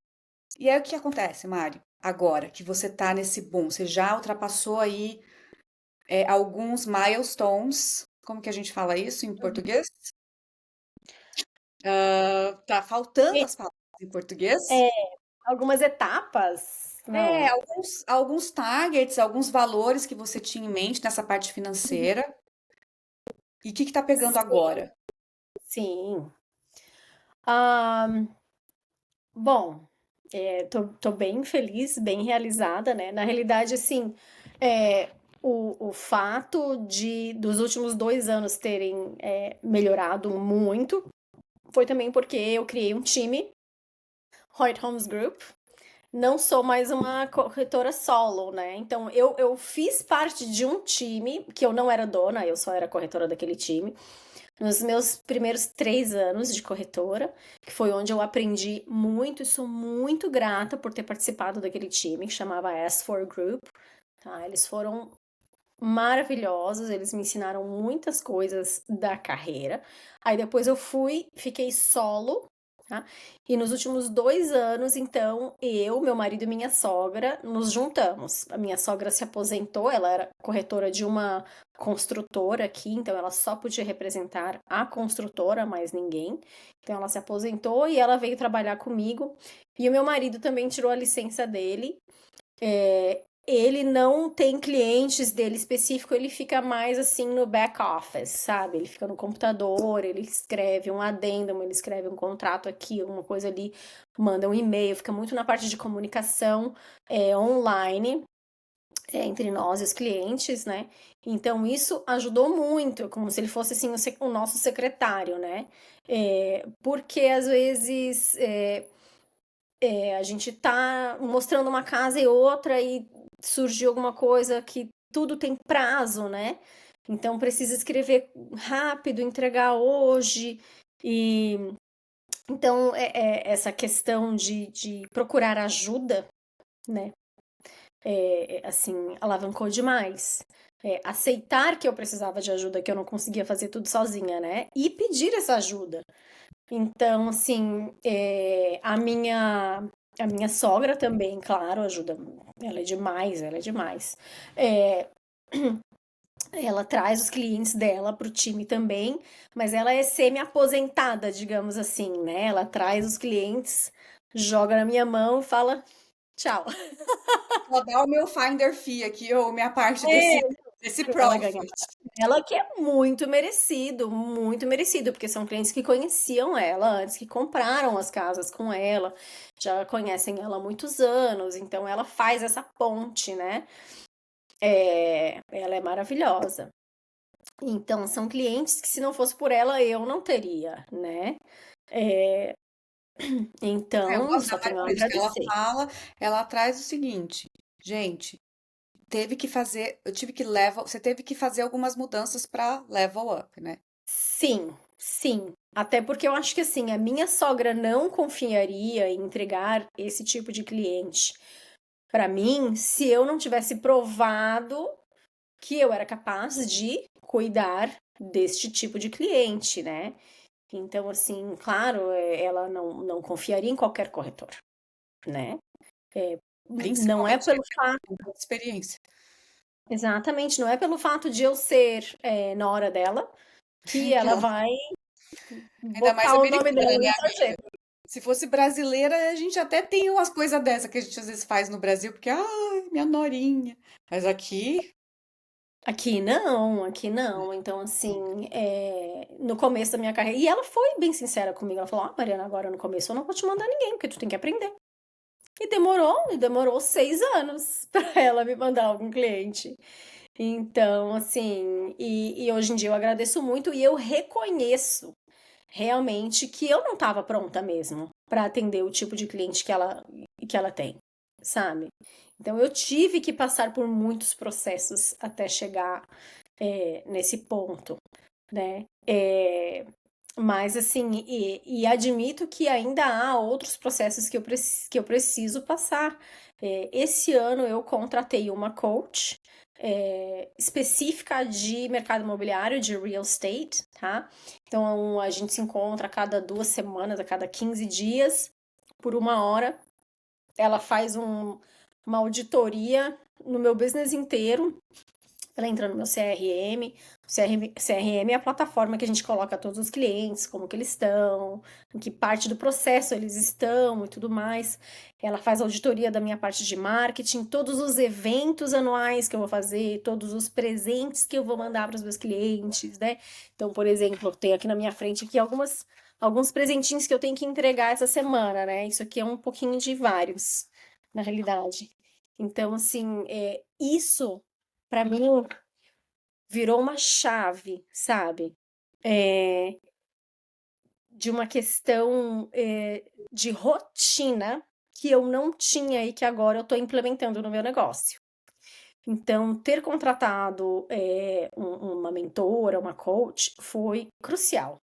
[SPEAKER 1] E aí o que acontece, Mari? Agora que você tá nesse boom, você já ultrapassou aí alguns milestones, Como que a gente fala isso em português? Tá faltando
[SPEAKER 2] E,
[SPEAKER 1] as palavras em português.
[SPEAKER 2] é, algumas etapas?
[SPEAKER 1] É,
[SPEAKER 2] Não.
[SPEAKER 1] alguns targets, alguns valores que você tinha em mente nessa parte financeira. E o que que tá pegando
[SPEAKER 2] Sim,
[SPEAKER 1] agora?
[SPEAKER 2] sim. Ah, bom, tô bem feliz, bem realizada, né? Na realidade, assim, é, o fato dos últimos 2 anos terem melhorado muito foi também porque eu criei um time, Hoyt Homes Group. Não sou mais uma corretora solo, né? Então, eu fiz parte de um time que eu não era dona, eu só era corretora daquele time. Nos meus primeiros 3 anos de corretora, que foi onde eu aprendi muito e sou muito grata por ter participado daquele time, que chamava S4 Group, tá? Eles foram maravilhosos, eles me ensinaram muitas coisas da carreira. Aí depois eu fiquei solo, tá? E nos últimos 2 anos, então, eu, meu marido e minha sogra nos juntamos. A minha sogra se aposentou, ela era corretora de uma construtora aqui, então ela só podia representar a construtora, mais ninguém. Então ela se aposentou e ela veio trabalhar comigo. E o meu marido também tirou a licença dele. Ele não tem clientes dele específico, ele fica mais assim no back office, sabe? Ele fica no computador, ele escreve um addendum, ele escreve um contrato aqui, alguma coisa ali, manda um e-mail, fica muito na parte de comunicação online entre nós e os clientes, né? Então isso ajudou muito, como se ele fosse assim o nosso secretário, né? Porque às vezes a gente tá mostrando uma casa e outra e surgiu alguma coisa que tudo tem prazo, né? Então precisa escrever rápido, entregar hoje. E então essa questão de procurar ajuda, né? Assim, alavancou demais. Aceitar que eu precisava de ajuda, que eu não conseguia fazer tudo sozinha, né? E pedir essa ajuda. Então, assim, a minha sogra também, claro, ajuda. Ela é demais, ela é demais. É, ela traz os clientes dela pro time também, mas ela é semi-aposentada, digamos assim, né? Ela traz os clientes, joga na minha mão e fala tchau.
[SPEAKER 1] Vou dar o meu Finder Fee aqui, ou minha parte
[SPEAKER 2] É,
[SPEAKER 1] desse
[SPEAKER 2] pra ela ganhar.
[SPEAKER 1] profit.
[SPEAKER 2] Ela que é muito merecido, porque são clientes que conheciam ela antes, que compraram as casas com ela, já conhecem ela há muitos anos, então ela faz essa ponte, né? Ela é maravilhosa. Então, são clientes que se não fosse por ela, eu não teria, né? É,
[SPEAKER 1] Eu
[SPEAKER 2] então,
[SPEAKER 1] gosto da
[SPEAKER 2] só
[SPEAKER 1] Mari
[SPEAKER 2] tenho a
[SPEAKER 1] por isso, que ela
[SPEAKER 2] agradecer.
[SPEAKER 1] fala, ela traz o seguinte, gente, eu tive que você teve que fazer algumas mudanças para level up, né?
[SPEAKER 2] Sim, sim. Até porque eu acho que assim, a minha sogra não confiaria em entregar esse tipo de cliente para mim se eu não tivesse provado que eu era capaz de cuidar deste tipo de cliente, né? Então, assim, claro, ela não confiaria em qualquer corretor, né? Não é
[SPEAKER 1] Principalmente
[SPEAKER 2] pelo fato,
[SPEAKER 1] com tanta experiência.
[SPEAKER 2] exatamente, não é pelo fato de eu ser nora dela que ela
[SPEAKER 1] Ela,
[SPEAKER 2] vai
[SPEAKER 1] ainda mais
[SPEAKER 2] botar o nome dela
[SPEAKER 1] americana, né,
[SPEAKER 2] na
[SPEAKER 1] amiga?
[SPEAKER 2] sarjeta.
[SPEAKER 1] Se fosse brasileira, a gente até tem umas coisas dessa que a gente às vezes faz no Brasil, porque, ai, minha norinha. Mas aqui,
[SPEAKER 2] Aqui não, aqui não. Então, assim, no começo da minha carreira. E ela foi bem sincera comigo. Ela falou: Mariana, agora no começo eu não vou te mandar ninguém, porque tu tem que aprender. E demorou 6 anos para ela me mandar algum cliente. Então, assim, e hoje em dia eu agradeço muito e eu reconheço realmente que eu não estava pronta mesmo para atender o tipo de cliente que ela tem, sabe? Então eu tive que passar por muitos processos até chegar nesse ponto, né? Mas assim, e admito que ainda há outros processos que eu preciso passar. Esse ano eu contratei uma coach específica de mercado imobiliário, de real estate, tá? Então a gente se encontra a cada 2 semanas, a cada 15 dias, por 1 hora. Ela faz uma auditoria no meu business inteiro ela entra no meu CRM. CRM é a plataforma que a gente coloca todos os clientes, como que eles estão, em que parte do processo eles estão e tudo mais. Ela faz auditoria da minha parte de marketing, todos os eventos anuais que eu vou fazer, todos os presentes que eu vou mandar para os meus clientes, né? Então, por exemplo, eu tenho aqui na minha frente aqui alguns presentinhos que eu tenho que entregar essa semana, né? Isso aqui é um pouquinho de vários, na realidade. Então, assim, isso para mim virou uma chave, sabe? É, de uma questão de rotina que eu não tinha e que agora eu estou implementando no meu negócio. Então, ter contratado uma mentora, uma coach, foi crucial.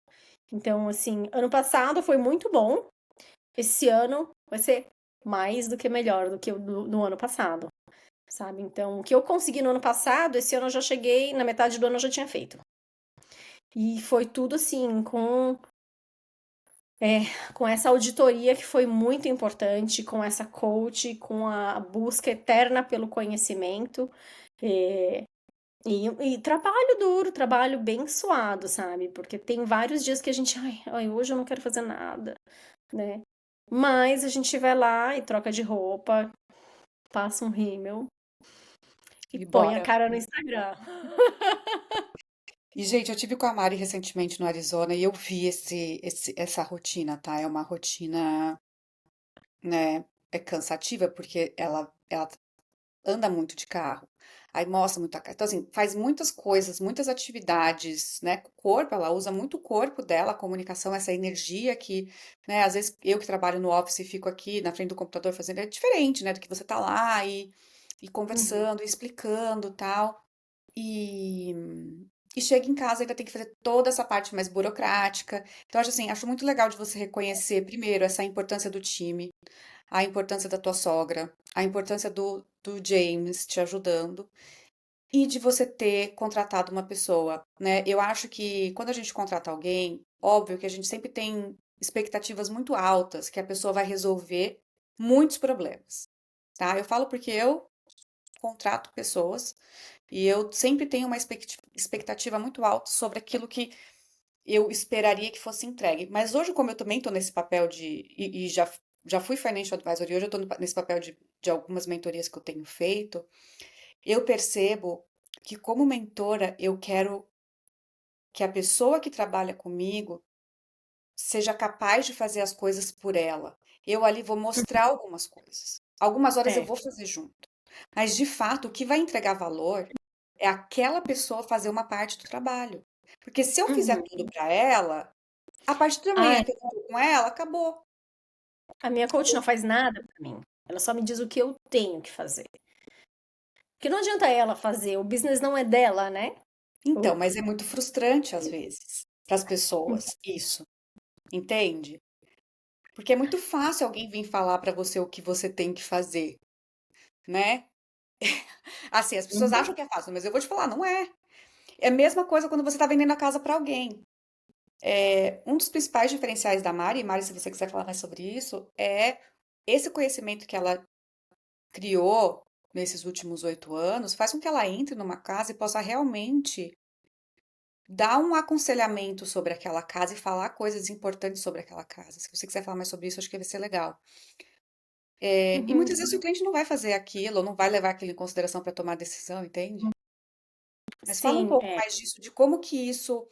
[SPEAKER 2] Então, assim, ano passado foi muito bom. Esse ano vai ser mais do que melhor do que no ano passado, sabe? Então, o que eu consegui no ano passado, esse ano eu já cheguei, na metade do ano eu já tinha feito. E foi tudo assim, com essa auditoria que foi muito importante, com essa coach, com a busca eterna pelo conhecimento. é, e trabalho duro, trabalho bem suado, sabe? Porque tem vários dias que a gente, ai, hoje eu não quero fazer nada, né? Mas a gente vai lá e troca de roupa, passa um rímel e
[SPEAKER 1] E
[SPEAKER 2] põe a
[SPEAKER 1] bora.
[SPEAKER 2] cara no Instagram.
[SPEAKER 1] E, gente, eu tive com a Mari recentemente no Arizona e eu vi essa rotina, tá? É uma rotina, né, é cansativa porque ela anda muito de carro. Aí mostra muito a cara. Então, assim, faz muitas coisas, muitas atividades, né? Com o corpo, ela usa muito o corpo dela, a comunicação, essa energia que, né? Às vezes eu que trabalho no office e fico aqui na frente do computador fazendo, é diferente, né? Do que você tá lá e
[SPEAKER 2] Uhum.
[SPEAKER 1] conversando, e explicando tal. E, e chega em casa e ainda tem que fazer toda essa parte mais burocrática. Então, acho assim, acho muito legal de você reconhecer, primeiro, essa importância do time, a importância da tua sogra, a importância do James te ajudando e de você ter contratado uma pessoa, né? Eu acho que quando a gente contrata alguém, óbvio que a gente sempre tem expectativas muito altas que a pessoa vai resolver muitos problemas, tá? Eu falo porque eu contrato pessoas e eu sempre tenho uma expectativa muito alta sobre aquilo que eu esperaria que fosse entregue. Mas hoje, como eu também estou nesse papel e já fui financial advisor e hoje eu estou nesse papel de algumas mentorias que eu tenho feito, eu percebo que como mentora eu quero que a pessoa que trabalha comigo seja capaz de fazer as coisas por ela. Eu ali vou mostrar algumas coisas. Algumas horas eu
[SPEAKER 2] É.
[SPEAKER 1] vou fazer junto. Mas de fato, o que vai entregar valor é aquela pessoa fazer uma parte do trabalho. Porque se eu fizer
[SPEAKER 2] Uhum.
[SPEAKER 1] tudo para ela, a partir do
[SPEAKER 2] Ah,
[SPEAKER 1] momento que eu tô com ela, acabou.
[SPEAKER 2] a minha coach não faz nada pra mim. Ela só me diz o que eu tenho que fazer. Porque não adianta ela fazer, o business não é dela, né?
[SPEAKER 1] Então,
[SPEAKER 2] O-
[SPEAKER 1] mas é muito frustrante às vezes para as pessoas isso, entende? Porque é muito fácil alguém vir falar para você o que você tem que fazer, né? Assim, as pessoas
[SPEAKER 2] Uhum.
[SPEAKER 1] acham que é fácil, mas eu vou te falar, não é. É a mesma coisa quando você está vendendo a casa para alguém. Um dos principais diferenciais da Mari, Mari, se você quiser falar mais sobre isso, é esse conhecimento que ela criou nesses últimos 8 anos, faz com que ela entre numa casa e possa realmente dar um aconselhamento sobre aquela casa e falar coisas importantes sobre aquela casa. Se você quiser falar mais sobre isso, acho que vai ser legal. E
[SPEAKER 2] Uhum.
[SPEAKER 1] muitas vezes o cliente não vai fazer aquilo, ou não vai levar aquilo em consideração para tomar decisão, entende? Mas fala um
[SPEAKER 2] Sim,
[SPEAKER 1] pouco mais disso, de como que isso,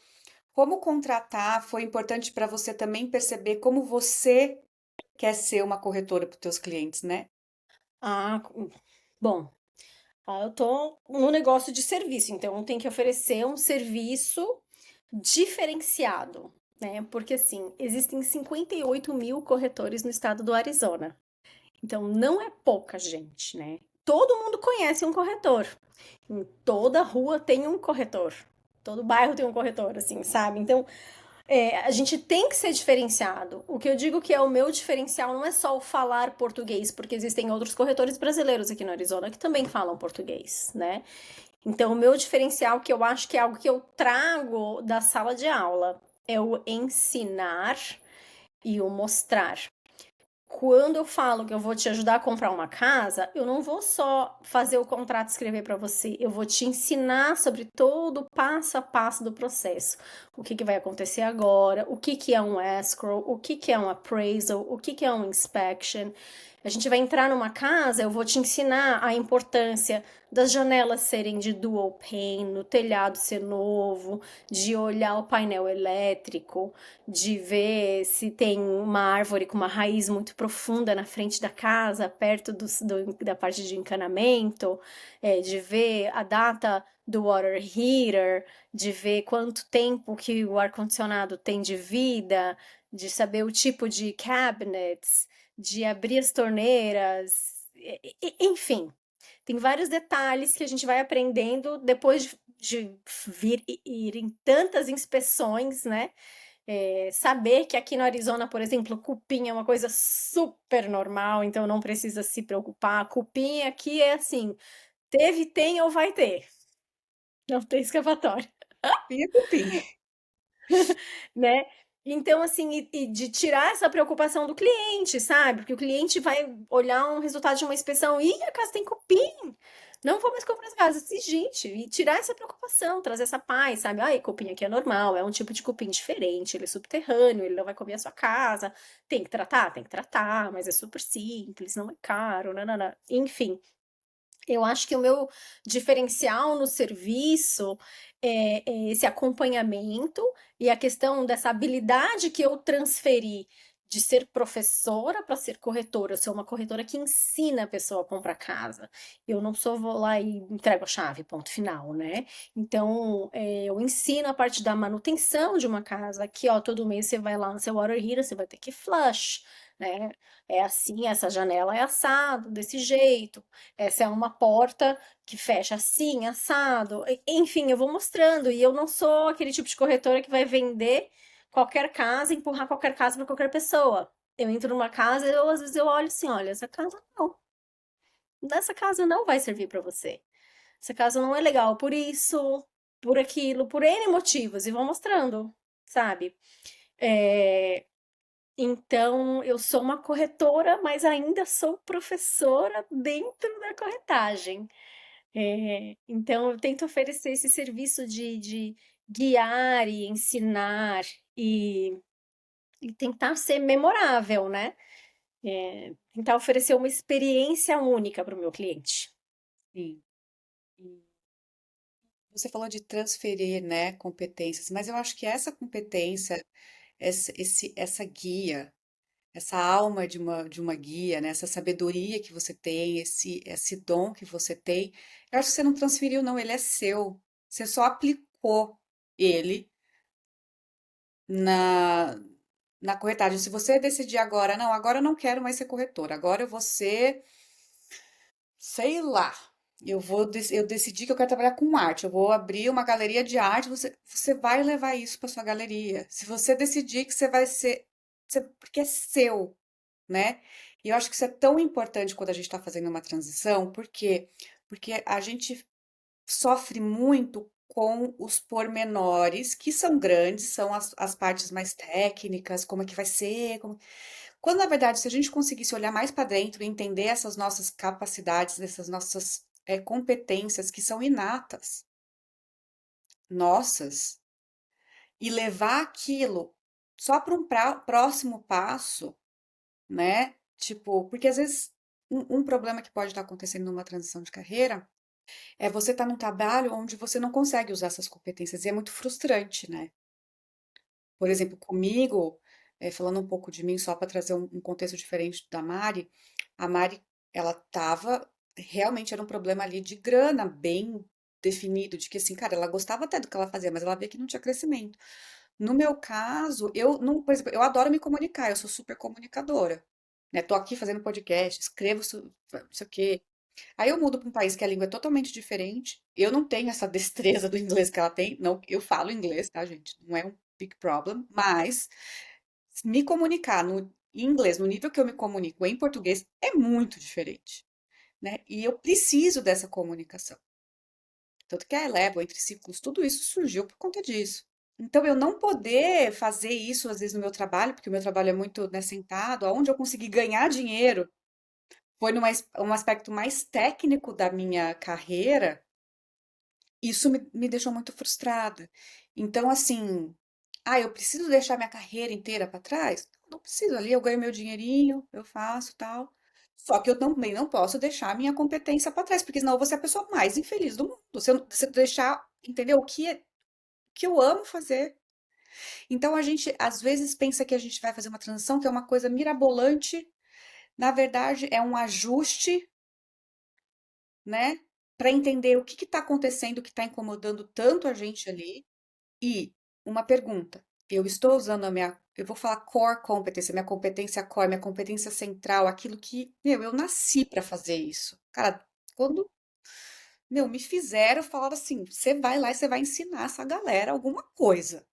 [SPEAKER 1] como contratar foi importante para você também perceber como você quer ser uma corretora para os teus clientes, né?
[SPEAKER 2] Ah, bom, eu tô no negócio de serviço, então tem que oferecer um serviço diferenciado, né? Porque assim, existem 58 mil corretores no estado do Arizona. Então não é pouca gente, né? Todo mundo conhece um corretor. Em toda rua tem um corretor. Todo bairro tem um corretor, assim, sabe? Então, a gente tem que ser diferenciado. O que eu digo que é o meu diferencial não é só o falar português, porque existem outros corretores brasileiros aqui no Arizona que também falam português, né? Então, o meu diferencial, que eu acho que é algo que eu trago da sala de aula, é o ensinar e o mostrar. quando eu falo que eu vou te ajudar a comprar uma casa, eu não vou só fazer o contrato e escrever para você, eu vou te ensinar sobre todo o passo a passo do processo. O que que vai acontecer agora, o que que é um escrow, o que que é um appraisal, o que que é um inspection. A gente vai entrar numa casa, eu vou te ensinar a importância das janelas serem de dual pane, no telhado ser novo, de olhar o painel elétrico, de ver se tem uma árvore com uma raiz muito profunda na frente da casa, perto da parte de encanamento, de ver a data do water heater, de ver quanto tempo que o ar-condicionado tem de vida, de saber o tipo de cabinets, de abrir as torneiras, enfim. Tem vários detalhes que a gente vai aprendendo depois de vir ir em tantas inspeções, né? Saber que aqui no Arizona, por exemplo, cupim é uma coisa super normal, então não precisa se preocupar. Cupim aqui é assim, teve, tem ou vai ter. Não tem escapatória,
[SPEAKER 1] Cupim é cupim.
[SPEAKER 2] né? Então, assim, e de tirar essa preocupação do cliente, sabe? Porque o cliente vai olhar um resultado de uma inspeção, e a casa tem cupim. Não vou mais comprar essa casa. E, gente, e tirar essa preocupação, trazer essa paz, sabe? Ai, cupim aqui é normal, é um tipo de cupim diferente, ele é subterrâneo, ele não vai comer a sua casa. Tem que tratar, mas é super simples, não é caro, nanana. Enfim, eu acho que o meu diferencial no serviço é esse acompanhamento e a questão dessa habilidade que eu transferi de ser professora para ser corretora. Eu sou uma corretora que ensina a pessoa a comprar casa. Eu não só vou lá e entrego a chave, ponto final, né? Então, eu ensino a parte da manutenção de uma casa. Aqui, ó, todo mês você vai lá no seu water heater, você vai ter que flush, né? É assim, essa janela é assado, desse jeito. Essa é uma porta que fecha assim, assado. Enfim, eu vou mostrando. E eu não sou aquele tipo de corretora que vai vender qualquer casa, empurrar qualquer casa para qualquer pessoa. Eu entro numa casa e às vezes eu olho assim, olha, essa casa não. Essa casa não vai servir para você. Essa casa não é legal por isso, por aquilo, por N motivos. E vou mostrando, sabe? É, então, eu sou uma corretora, mas ainda sou professora dentro da corretagem. Então, eu tento oferecer esse serviço de guiar e ensinar e tentar ser memorável, né? Tentar oferecer uma experiência única para o meu cliente.
[SPEAKER 1] Sim. E você falou de transferir, né, competências, mas eu acho que essa competência, essa guia, essa alma de uma guia, né, essa sabedoria que você tem, esse dom que você tem, eu acho que você não transferiu, não, ele é seu. Você só aplicou ele na, na corretagem. Se você decidir agora, não, agora eu não quero mais ser corretora, agora eu vou ser, sei lá, eu decidi que eu quero trabalhar com arte, eu vou abrir uma galeria de arte, você vai levar isso para sua galeria. Se você decidir que você vai ser, porque é seu, né? E eu acho que isso é tão importante quando a gente está fazendo uma transição, porque a gente sofre muito com os pormenores, que são grandes, são as partes mais técnicas, como é que vai ser, quando na verdade, se a gente conseguisse olhar mais para dentro e entender essas nossas capacidades, essas nossas competências que são inatas, nossas, e levar aquilo só para um próximo passo, né? Tipo, porque às vezes um problema que pode estar acontecendo numa transição de carreira é você estar num trabalho onde você não consegue usar essas competências e é muito frustrante, né? Por exemplo, comigo, falando um pouco de mim, só para trazer um contexto diferente da Mari, a Mari, ela tava, realmente era um problema ali de grana, bem definido, de que assim, cara, ela gostava até do que ela fazia, mas ela via que não tinha crescimento. No meu caso, eu não, por exemplo, eu adoro me comunicar, eu sou super comunicadora, né? Tô aqui fazendo podcast, escrevo, não sei o quê. Aí eu mudo para um país que a língua é totalmente diferente. Eu não tenho essa destreza do inglês que ela tem. Não, eu falo inglês, tá, gente? Não é um big problem, mas me comunicar no em inglês, no nível que eu me comunico em português, é muito diferente, né? E eu preciso dessa comunicação. Tanto que a Eleva, Entre Ciclos, tudo isso surgiu por conta disso. Então, eu não poder fazer isso, às vezes, no meu trabalho, porque o meu trabalho é muito, né, sentado, aonde eu consegui ganhar dinheiro foi um aspecto mais técnico da minha carreira, isso me deixou muito frustrada. Então, assim, eu preciso deixar minha carreira inteira para trás? Não preciso, ali eu ganho meu dinheirinho, eu faço tal. Só que eu também não posso deixar a minha competência para trás, porque senão eu vou ser a pessoa mais infeliz do mundo. Se eu deixar, entendeu? Que eu amo fazer. Então a gente às vezes pensa que a gente vai fazer uma transição, que é uma coisa mirabolante, na verdade é um ajuste, né, para entender o que está acontecendo, que está incomodando tanto a gente ali. E uma pergunta: eu estou usando eu vou falar core competence, minha competência core, minha competência central, aquilo que, meu, eu nasci para fazer isso. Cara, quando, meu, me fizeram, falaram assim: você vai lá e você vai ensinar essa galera alguma coisa.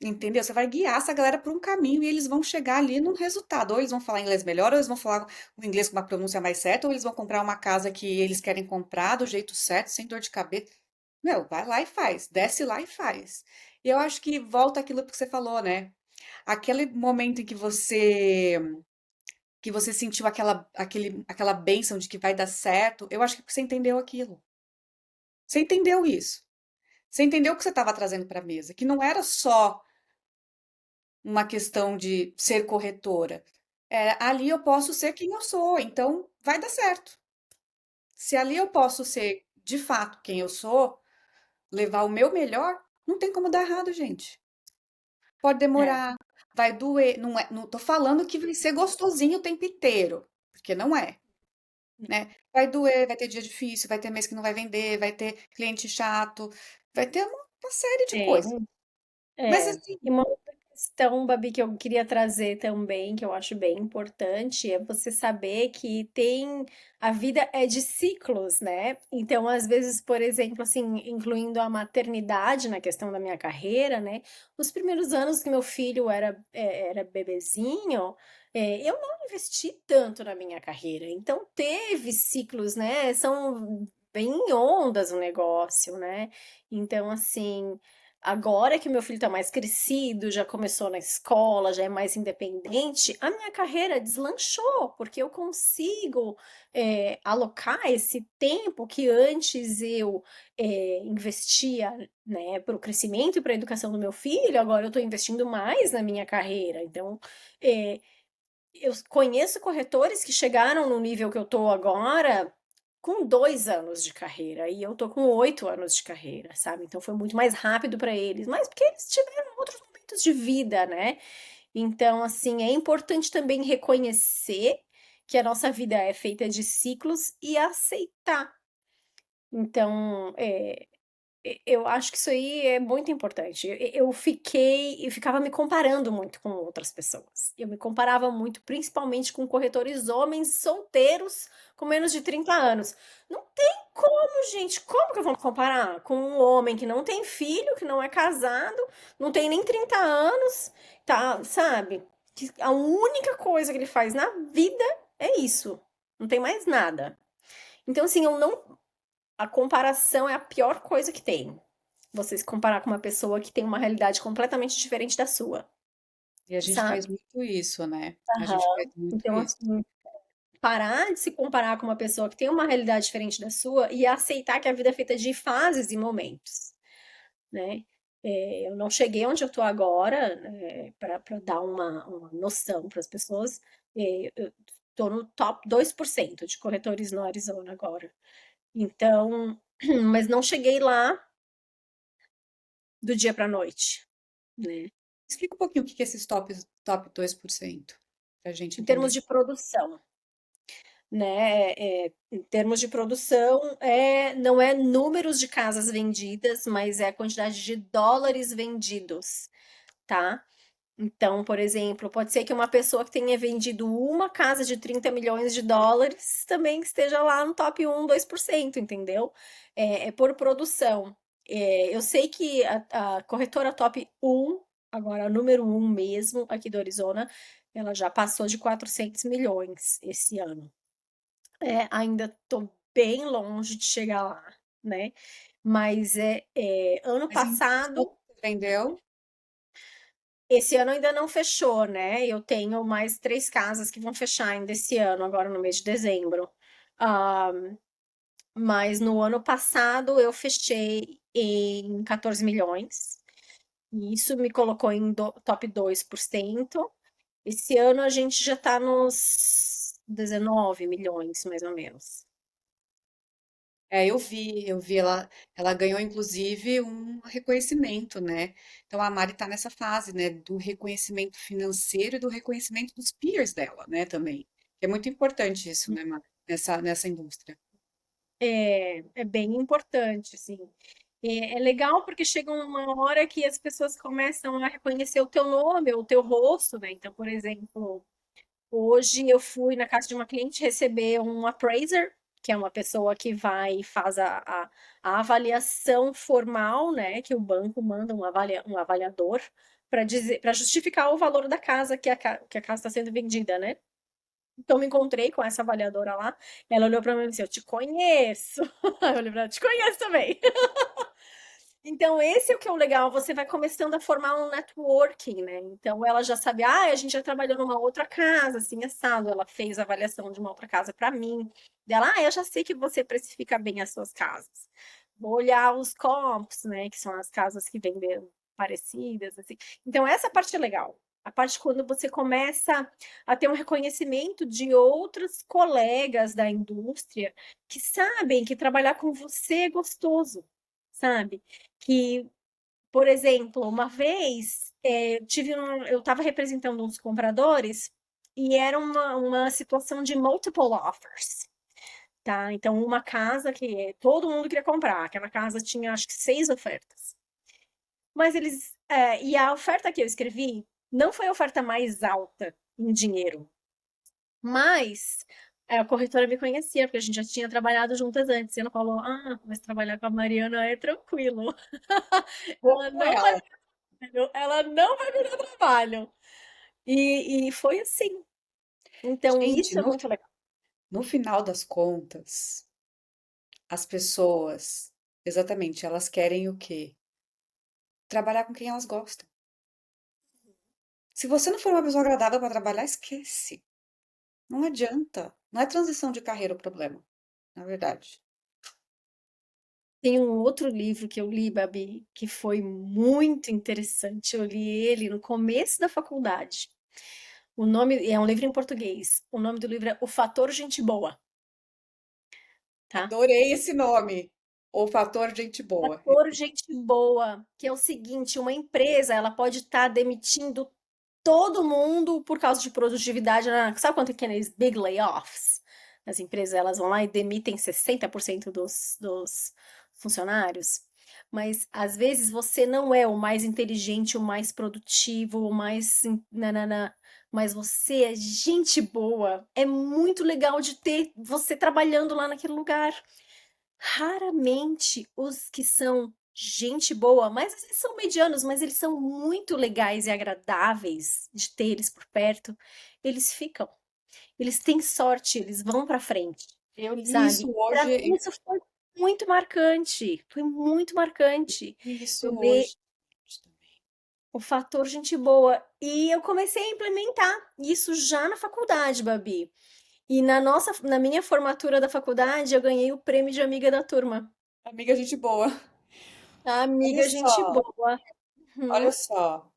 [SPEAKER 1] Entendeu? Você vai guiar essa galera por um caminho e eles vão chegar ali num resultado. Ou eles vão falar inglês melhor, ou eles vão falar o inglês com uma pronúncia mais certa, ou eles vão comprar uma casa que eles querem comprar do jeito certo, sem dor de cabeça. Meu, vai lá e faz, desce lá e faz. E eu acho que volta aquilo que você falou, né? Aquele momento em que você sentiu aquela bênção de que vai dar certo, eu acho que você entendeu aquilo. Você entendeu isso. Você entendeu o que você estava trazendo para a mesa, que não era só uma questão de ser corretora. Ali eu posso ser quem eu sou, então vai dar certo. Se ali eu posso ser de fato quem eu sou, levar o meu melhor, não tem como dar errado, gente. Pode
[SPEAKER 2] É,
[SPEAKER 1] demorar, vai doer, não tô falando que vai ser gostosinho o tempo inteiro, porque não é, né? Vai doer, vai ter dia difícil, vai ter mês que não vai vender, vai ter cliente chato, vai ter uma série de coisas.
[SPEAKER 2] tem.
[SPEAKER 1] Mas
[SPEAKER 2] É,
[SPEAKER 1] assim,
[SPEAKER 2] e uma outra questão, Babi, que eu queria trazer também, que eu acho bem importante, é você saber que a vida é de ciclos, né? Então, às vezes, por exemplo, assim, incluindo a maternidade na questão da minha carreira, né? Os primeiros anos que meu filho era bebezinho, eu não investi tanto na minha carreira. Então, teve ciclos, né? São bem em ondas o negócio, né? Então, assim. Agora que meu filho está mais crescido, já começou na escola, já é mais independente, a minha carreira deslanchou, porque eu consigo alocar esse tempo que antes eu investia, né, para o crescimento e para a educação do meu filho, agora eu estou investindo mais na minha carreira. Então, é, eu conheço corretores que chegaram no nível que eu estou agora com 2 anos de carreira e eu tô com 8 anos de carreira, sabe? Então foi muito mais rápido para eles, mas porque eles tiveram outros momentos de vida, né? Então, assim, é importante também reconhecer que a nossa vida é feita de ciclos e aceitar. Então, eu acho que isso aí é muito importante. Eu ficava me comparando muito com outras pessoas. Eu me comparava muito, principalmente com corretores homens solteiros com menos de 30 anos. Não tem como, gente, como que eu vou me comparar com um homem que não tem filho, que não é casado, não tem nem 30 anos, tá, sabe? Que a única coisa que ele faz na vida é isso. Não tem mais nada. Então, assim, eu não. A comparação é a pior coisa que tem. Você se comparar com uma pessoa que tem uma realidade completamente diferente da sua,
[SPEAKER 1] e a gente faz
[SPEAKER 2] sabe?
[SPEAKER 1] muito isso, né? A
[SPEAKER 2] Aham.
[SPEAKER 1] gente faz muito
[SPEAKER 2] Então,
[SPEAKER 1] isso.
[SPEAKER 2] assim, parar de se comparar com uma pessoa que tem uma realidade diferente da sua e aceitar que a vida é feita de fases e momentos, né? Eu não cheguei onde eu tô agora, para dar uma noção para as pessoas. Eu tô no top 2% de corretores no Arizona agora. Então, mas não cheguei lá do dia para noite, né?
[SPEAKER 1] Explica um pouquinho o que que é esses top 2%, para a gente
[SPEAKER 2] Em termos
[SPEAKER 1] entender.
[SPEAKER 2] de produção, né? Em termos de produção, não é números de casas vendidas, mas é a quantidade de dólares vendidos, tá? Então, por exemplo, pode ser que uma pessoa que tenha vendido uma casa de 30 milhões de dólares também esteja lá no top 1, 2%, entendeu? É por produção. Eu sei que a corretora top 1, agora a número 1 mesmo, aqui do Arizona, ela já passou de 400 milhões esse ano. Ainda estou bem longe de chegar lá, né? Mas ano
[SPEAKER 1] Mas em
[SPEAKER 2] passado.
[SPEAKER 1] Vendeu?
[SPEAKER 2] Esse ano ainda não fechou, né? Eu tenho mais 3 casas que vão fechar ainda esse ano, agora no mês de dezembro. Ah, mas no ano passado eu fechei em 14 milhões. E isso me colocou em top 2%. Esse ano a gente já está nos 19 milhões, mais ou menos.
[SPEAKER 1] É, eu vi, ela ganhou inclusive um reconhecimento, né? Então a Mari tá nessa fase, né, do reconhecimento financeiro e do reconhecimento dos peers dela, né, também. É muito importante isso, né, Mari, nessa indústria.
[SPEAKER 2] É bem importante, assim. É legal porque chega uma hora que as pessoas começam a reconhecer o teu nome, o teu rosto, né? Então, por exemplo, hoje eu fui na casa de uma cliente receber um appraiser, que é uma pessoa que vai e faz a avaliação formal, né? Que o banco manda um avaliador para dizer, para justificar o valor da casa que a casa está sendo vendida, né? Então, me encontrei com essa avaliadora lá. Ela olhou para mim e disse: Eu te conheço. Eu olhei para ela: Te conheço também. Então, esse é o que é o legal. Você vai começando a formar um networking, né? Então, ela já sabe: a gente já trabalhou numa outra casa, assim, assado. Ela fez a avaliação de uma outra casa para mim. Dela: eu já sei que você precifica bem as suas casas. Vou olhar os comps, né? Que são as casas que vendem parecidas, assim. Então, essa parte é legal. A parte quando você começa a ter um reconhecimento de outros colegas da indústria que sabem que trabalhar com você é gostoso, sabe? Que, por exemplo, uma vez eu estava representando uns compradores e era uma situação de multiple offers, tá? Então, uma casa que todo mundo queria comprar, aquela casa tinha acho que 6 ofertas. Mas e a oferta que eu escrevi não foi a oferta mais alta em dinheiro, mas a corretora me conhecia, porque a gente já tinha trabalhado juntas antes. E ela falou: mas trabalhar com a Mariana é tranquilo.
[SPEAKER 1] Vou
[SPEAKER 2] Ela
[SPEAKER 1] com
[SPEAKER 2] não vai,
[SPEAKER 1] ela.
[SPEAKER 2] ela não vai me dar trabalho. E foi assim. Então,
[SPEAKER 1] Gente,
[SPEAKER 2] isso é muito legal.
[SPEAKER 1] no final das contas, as pessoas, exatamente, elas querem o quê? Trabalhar com quem elas gostam. Se você não for uma pessoa agradável para trabalhar, esquece. Não adianta. Não é transição de carreira o problema, na verdade.
[SPEAKER 2] Tem um outro livro que eu li, Babi, que foi muito interessante. Eu li ele no começo da faculdade. O nome é um livro em português. O nome do livro é O Fator Gente Boa, tá?
[SPEAKER 1] Adorei esse nome. O fator gente boa.
[SPEAKER 2] Fator Gente Boa, que é o seguinte, uma empresa, ela pode estar demitindo todo mundo por causa de produtividade, né? Sabe quanto que é aqueles big layoffs? As empresas, elas vão lá e demitem 60% dos funcionários. Mas, às vezes, você não é o mais inteligente, o mais produtivo, o mais... Nanana, mas você é gente boa. É muito legal de ter você trabalhando lá naquele lugar. Raramente os que são gente boa, mas às vezes são medianos, mas eles são muito legais e agradáveis de ter eles por perto, eles ficam. Eles têm sorte, eles vão para frente,
[SPEAKER 1] Eu li isso
[SPEAKER 2] sabe? Para
[SPEAKER 1] hoje,
[SPEAKER 2] mim isso foi muito marcante, foi muito marcante.
[SPEAKER 1] li isso
[SPEAKER 2] Eu ver
[SPEAKER 1] hoje também.
[SPEAKER 2] o fator gente boa e eu comecei a implementar isso já na faculdade, Babi. E na minha formatura da faculdade, eu ganhei o prêmio de amiga da turma.
[SPEAKER 1] Amiga, gente boa. Olha
[SPEAKER 2] Amiga, gente
[SPEAKER 1] só,
[SPEAKER 2] boa.
[SPEAKER 1] olha
[SPEAKER 2] Uhum.
[SPEAKER 1] só.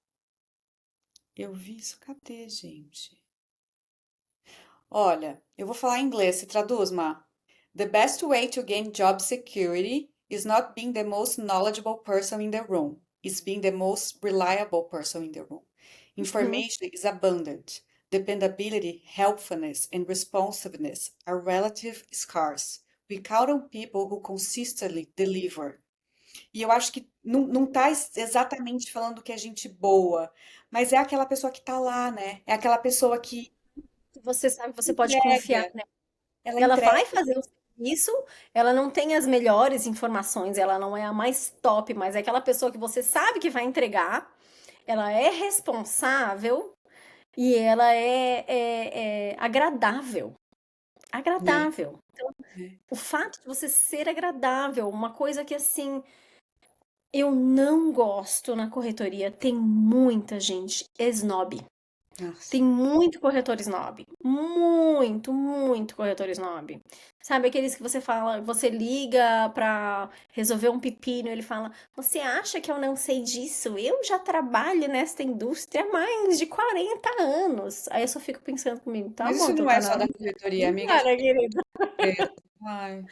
[SPEAKER 1] Eu vi isso, cadê, gente? Olha, eu vou falar em inglês, se traduz, Ma. The best way to gain job security is not being the most knowledgeable person in the room, is being the most reliable person in the room.
[SPEAKER 2] Uhum.
[SPEAKER 1] Information is abundant. Dependability, helpfulness, and responsiveness are relative scarce. We count on people who consistently deliver. E eu acho que não tá exatamente falando que é gente boa, mas é aquela pessoa que tá lá, né? É aquela pessoa que
[SPEAKER 2] Você sabe, você pode confiar,
[SPEAKER 1] entrega,
[SPEAKER 2] né?
[SPEAKER 1] ela
[SPEAKER 2] Ela vai
[SPEAKER 1] entrega.
[SPEAKER 2] fazer o serviço, ela não tem as melhores informações, ela não é a mais top, mas é aquela pessoa que você sabe que vai entregar, ela é responsável e ela é agradável.
[SPEAKER 1] Né?
[SPEAKER 2] Agradável.
[SPEAKER 1] Né?
[SPEAKER 2] O fato de você ser agradável, uma coisa que assim, Eu não gosto na corretoria, tem muita gente snob.
[SPEAKER 1] Nossa,
[SPEAKER 2] Tem muito corretor snob. Muito, muito corretor snob. Sabe aqueles que você fala, você liga pra resolver um pepino, ele fala: "Você acha que eu não sei disso? Eu já trabalho nesta indústria há mais de 40 anos". Aí eu só fico pensando comigo: "Tá
[SPEAKER 1] mas
[SPEAKER 2] bom,
[SPEAKER 1] isso
[SPEAKER 2] então
[SPEAKER 1] não
[SPEAKER 2] tá
[SPEAKER 1] é
[SPEAKER 2] na
[SPEAKER 1] só
[SPEAKER 2] hora
[SPEAKER 1] da
[SPEAKER 2] de você
[SPEAKER 1] corretoria,
[SPEAKER 2] ir
[SPEAKER 1] amiga, a
[SPEAKER 2] embora,
[SPEAKER 1] gente
[SPEAKER 2] querido".
[SPEAKER 1] vê. Ai,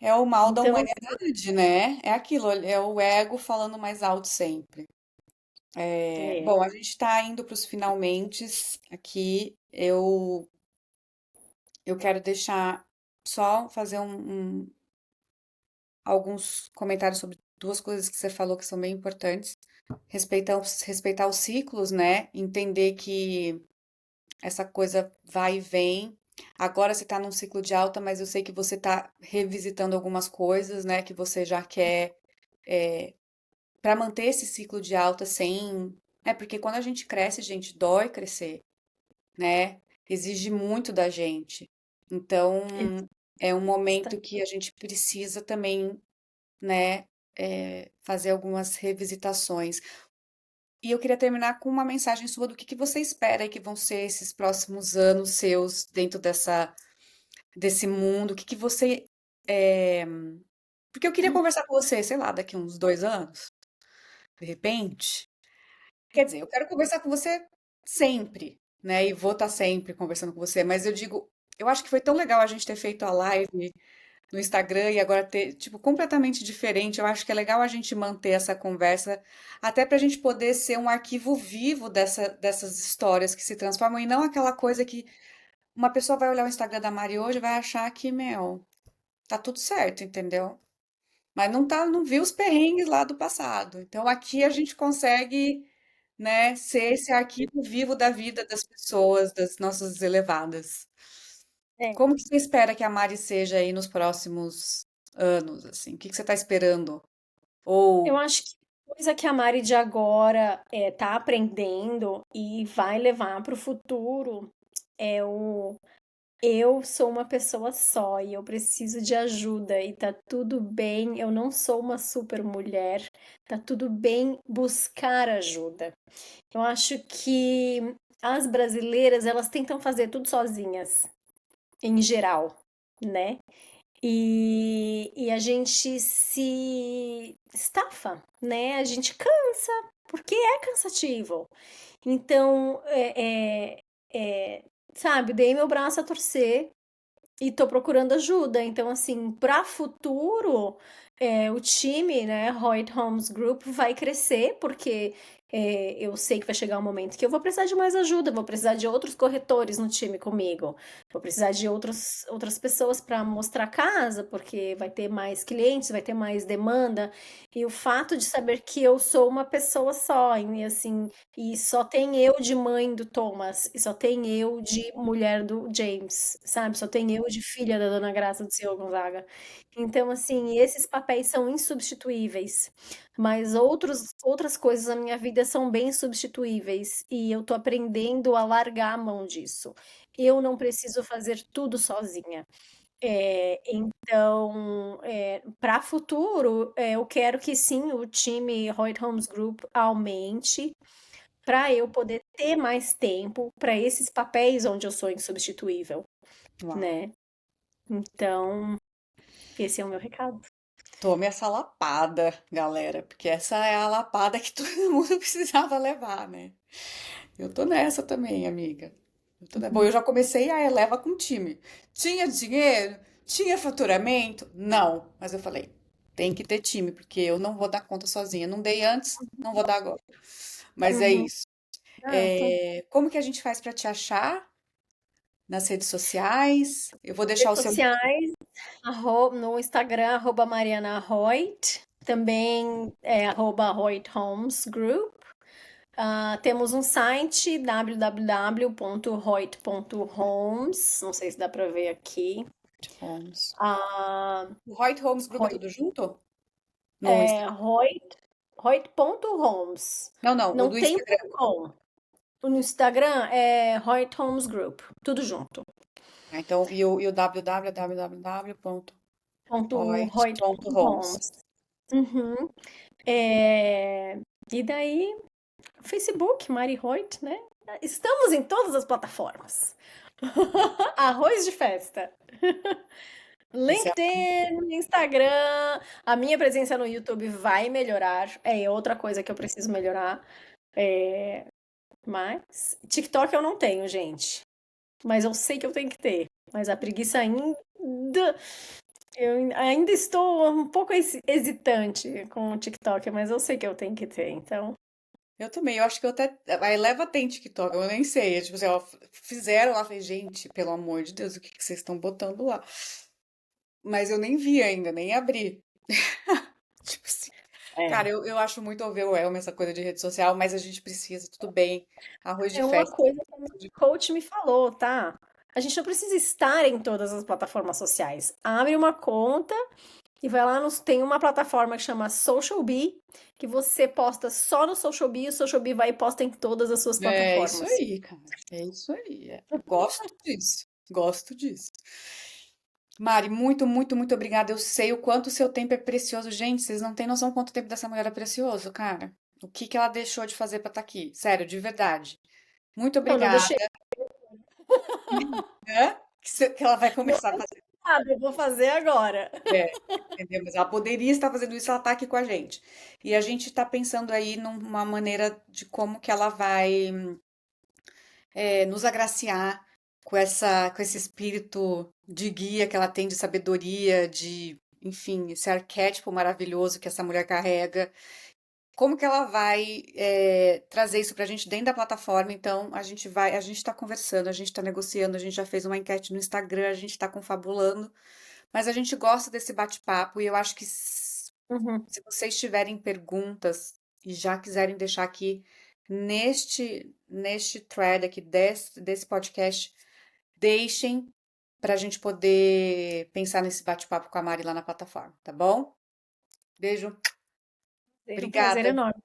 [SPEAKER 1] é o mal da
[SPEAKER 2] Então, assim,
[SPEAKER 1] humanidade, né? É aquilo, é o ego falando mais alto sempre.
[SPEAKER 2] é,
[SPEAKER 1] Bom, a gente está indo para os finalmentes aqui. Eu quero deixar só fazer alguns comentários sobre duas coisas que você falou que são bem importantes. Respeitar os ciclos, né? Entender que essa coisa vai e vem. Agora você está num ciclo de alta, mas eu sei que você está revisitando algumas coisas, né? Que você já quer para manter esse ciclo de alta sem. É porque quando a gente cresce, gente, dói crescer, né? Exige muito da gente. Então, é um momento que a gente precisa também, né, fazer algumas revisitações. E eu queria terminar com uma mensagem sua do que você espera que vão ser esses próximos anos seus dentro desse mundo, o que você. é, Porque eu queria conversar com você, sei lá, daqui uns 2 anos, de repente. Quer dizer, eu quero conversar com você sempre, né? E vou estar sempre conversando com você, mas eu digo, eu acho que foi tão legal a gente ter feito a live no Instagram e agora ter, tipo, completamente diferente. Eu acho que é legal a gente manter essa conversa, até para a gente poder ser um arquivo vivo dessas histórias que se transformam e não aquela coisa que uma pessoa vai olhar o Instagram da Mari hoje e vai achar que, meu, tá tudo certo, entendeu? Mas não tá, não viu os perrengues lá do passado. Então aqui a gente consegue, né, ser esse arquivo vivo da vida das pessoas, das nossas elevadas.
[SPEAKER 2] é,
[SPEAKER 1] Como que você espera que a Mari seja aí nos próximos anos, assim? O que que você está esperando?
[SPEAKER 2] eu
[SPEAKER 1] Ou,
[SPEAKER 2] acho que coisa que a Mari de agora tá aprendendo e vai levar para o futuro é o eu sou uma pessoa só e eu preciso de ajuda e tá tudo bem, eu não sou uma super mulher, tá tudo bem buscar ajuda. Eu acho que as brasileiras, elas tentam fazer tudo sozinhas, em geral, né? E a gente se estafa, né? A gente cansa, porque é cansativo. Então, sabe, dei meu braço a torcer e tô procurando ajuda. Então, assim, para futuro, o time, né, Hoyt Homes Group vai crescer, porque eu sei que vai chegar um momento que eu vou precisar de mais ajuda, vou precisar de outros corretores no time comigo, vou precisar de outras pessoas para mostrar a casa, porque vai ter mais clientes, vai ter mais demanda. E o fato de saber que eu sou uma pessoa só, e assim, e só tem eu de mãe do Thomas, e só tem eu de mulher do James, sabe? Só tem eu de filha da Dona Graça do Senhor Gonzaga. Então, assim, esses papéis são insubstituíveis, mas outras coisas na minha vida são bem substituíveis, e eu tô aprendendo a largar a mão disso. Eu não preciso fazer tudo sozinha. Então, para futuro, eu quero que sim, o time Hoyt Homes Group aumente, para eu poder ter mais tempo para esses papéis onde eu sou insubstituível,
[SPEAKER 1] uau,
[SPEAKER 2] né? Então, esse é o meu recado.
[SPEAKER 1] tome essa lapada, galera, porque essa é a lapada que todo mundo precisava levar, né? Eu tô nessa também, amiga. Bom, eu já comecei a Eleva com time. Tinha dinheiro? Tinha faturamento? Não. Mas eu falei, tem que ter time, porque eu não vou dar conta sozinha. Não dei antes, não vou dar agora. Mas é
[SPEAKER 2] Uhum.
[SPEAKER 1] isso.
[SPEAKER 2] Exato.
[SPEAKER 1] Como que a gente faz para te achar nas redes sociais? Eu vou deixar
[SPEAKER 2] Redes
[SPEAKER 1] o seu.
[SPEAKER 2] sociais, no Instagram, Mariana Hoyt, também Hoyt Homes Group. Temos um site www.hoyt.homes, não sei se dá para ver aqui.
[SPEAKER 1] Homes.
[SPEAKER 2] Ah,
[SPEAKER 1] O Hoyt Homes Group é
[SPEAKER 2] Hoyt,
[SPEAKER 1] tudo junto? No Instagram.
[SPEAKER 2] Hoyt, Hoyt.homes.
[SPEAKER 1] Não, não, o
[SPEAKER 2] Não
[SPEAKER 1] do
[SPEAKER 2] tem
[SPEAKER 1] Instagram.
[SPEAKER 2] ponto .com. No Instagram é Hoyt Homes Group, tudo junto.
[SPEAKER 1] Então, e o www.hoyt.homes.
[SPEAKER 2] Hoyt.homes. Uhum. É, E daí, Facebook, Mari Hoyt, né? Estamos em todas as plataformas. Arroz de festa.
[SPEAKER 1] Esse é...
[SPEAKER 2] LinkedIn, Instagram, a minha presença no YouTube vai melhorar. É outra coisa que eu preciso melhorar. É, Mas TikTok eu não tenho, gente. Mas eu sei que eu tenho que ter. Mas a preguiça ainda. Eu ainda estou um pouco hesitante com o TikTok, mas eu sei que eu tenho que ter, então.
[SPEAKER 1] Eu também, eu acho que eu até. A Eleva tem TikTok, eu nem sei. Tipo assim, ó, fizeram lá, falei, gente, pelo amor de Deus, o que que vocês estão botando lá? Mas eu nem vi ainda, nem abri. Tipo assim, cara,
[SPEAKER 2] É.
[SPEAKER 1] eu acho muito overwhelming essa coisa de rede social, mas a gente precisa, tudo bem. Arroz de
[SPEAKER 2] É uma
[SPEAKER 1] festa.
[SPEAKER 2] coisa que o coach me falou, tá? A gente não precisa estar em todas as plataformas sociais. Abre uma conta e vai lá tem uma plataforma que chama Social Bee, que você posta só no Social Bee, e o Social Bee vai e posta em todas as suas
[SPEAKER 1] É isso
[SPEAKER 2] plataformas.
[SPEAKER 1] aí, cara. É isso aí. Gosto disso. Gosto disso. Mari, muito, muito, muito obrigada. Eu sei o quanto o seu tempo é precioso. Gente, vocês não têm noção quanto o tempo dessa mulher é precioso, cara. O que que ela deixou de fazer pra estar aqui? Sério, de verdade. Muito
[SPEAKER 2] Eu não
[SPEAKER 1] obrigada.
[SPEAKER 2] deixei
[SPEAKER 1] Hã? Que ela vai começar a fazer.
[SPEAKER 2] nada, eu vou fazer agora.
[SPEAKER 1] É, entendeu? Mas ela poderia estar fazendo isso, ela tá aqui com a gente. E a gente tá pensando aí numa maneira de como que ela vai nos agraciar com esse espírito de guia que ela tem, de sabedoria, de, enfim, esse arquétipo maravilhoso que essa mulher carrega. Como que ela vai trazer isso para a gente dentro da plataforma? Então, a gente está conversando, a gente está negociando, a gente já fez uma enquete no Instagram, a gente está confabulando, mas a gente gosta desse bate-papo e eu acho que
[SPEAKER 2] Uhum.
[SPEAKER 1] se vocês tiverem perguntas e já quiserem deixar aqui neste thread aqui desse podcast, deixem para a gente poder pensar nesse bate-papo com a Mari lá na plataforma, tá bom? Beijo,
[SPEAKER 2] É um prazer
[SPEAKER 1] obrigada.
[SPEAKER 2] enorme.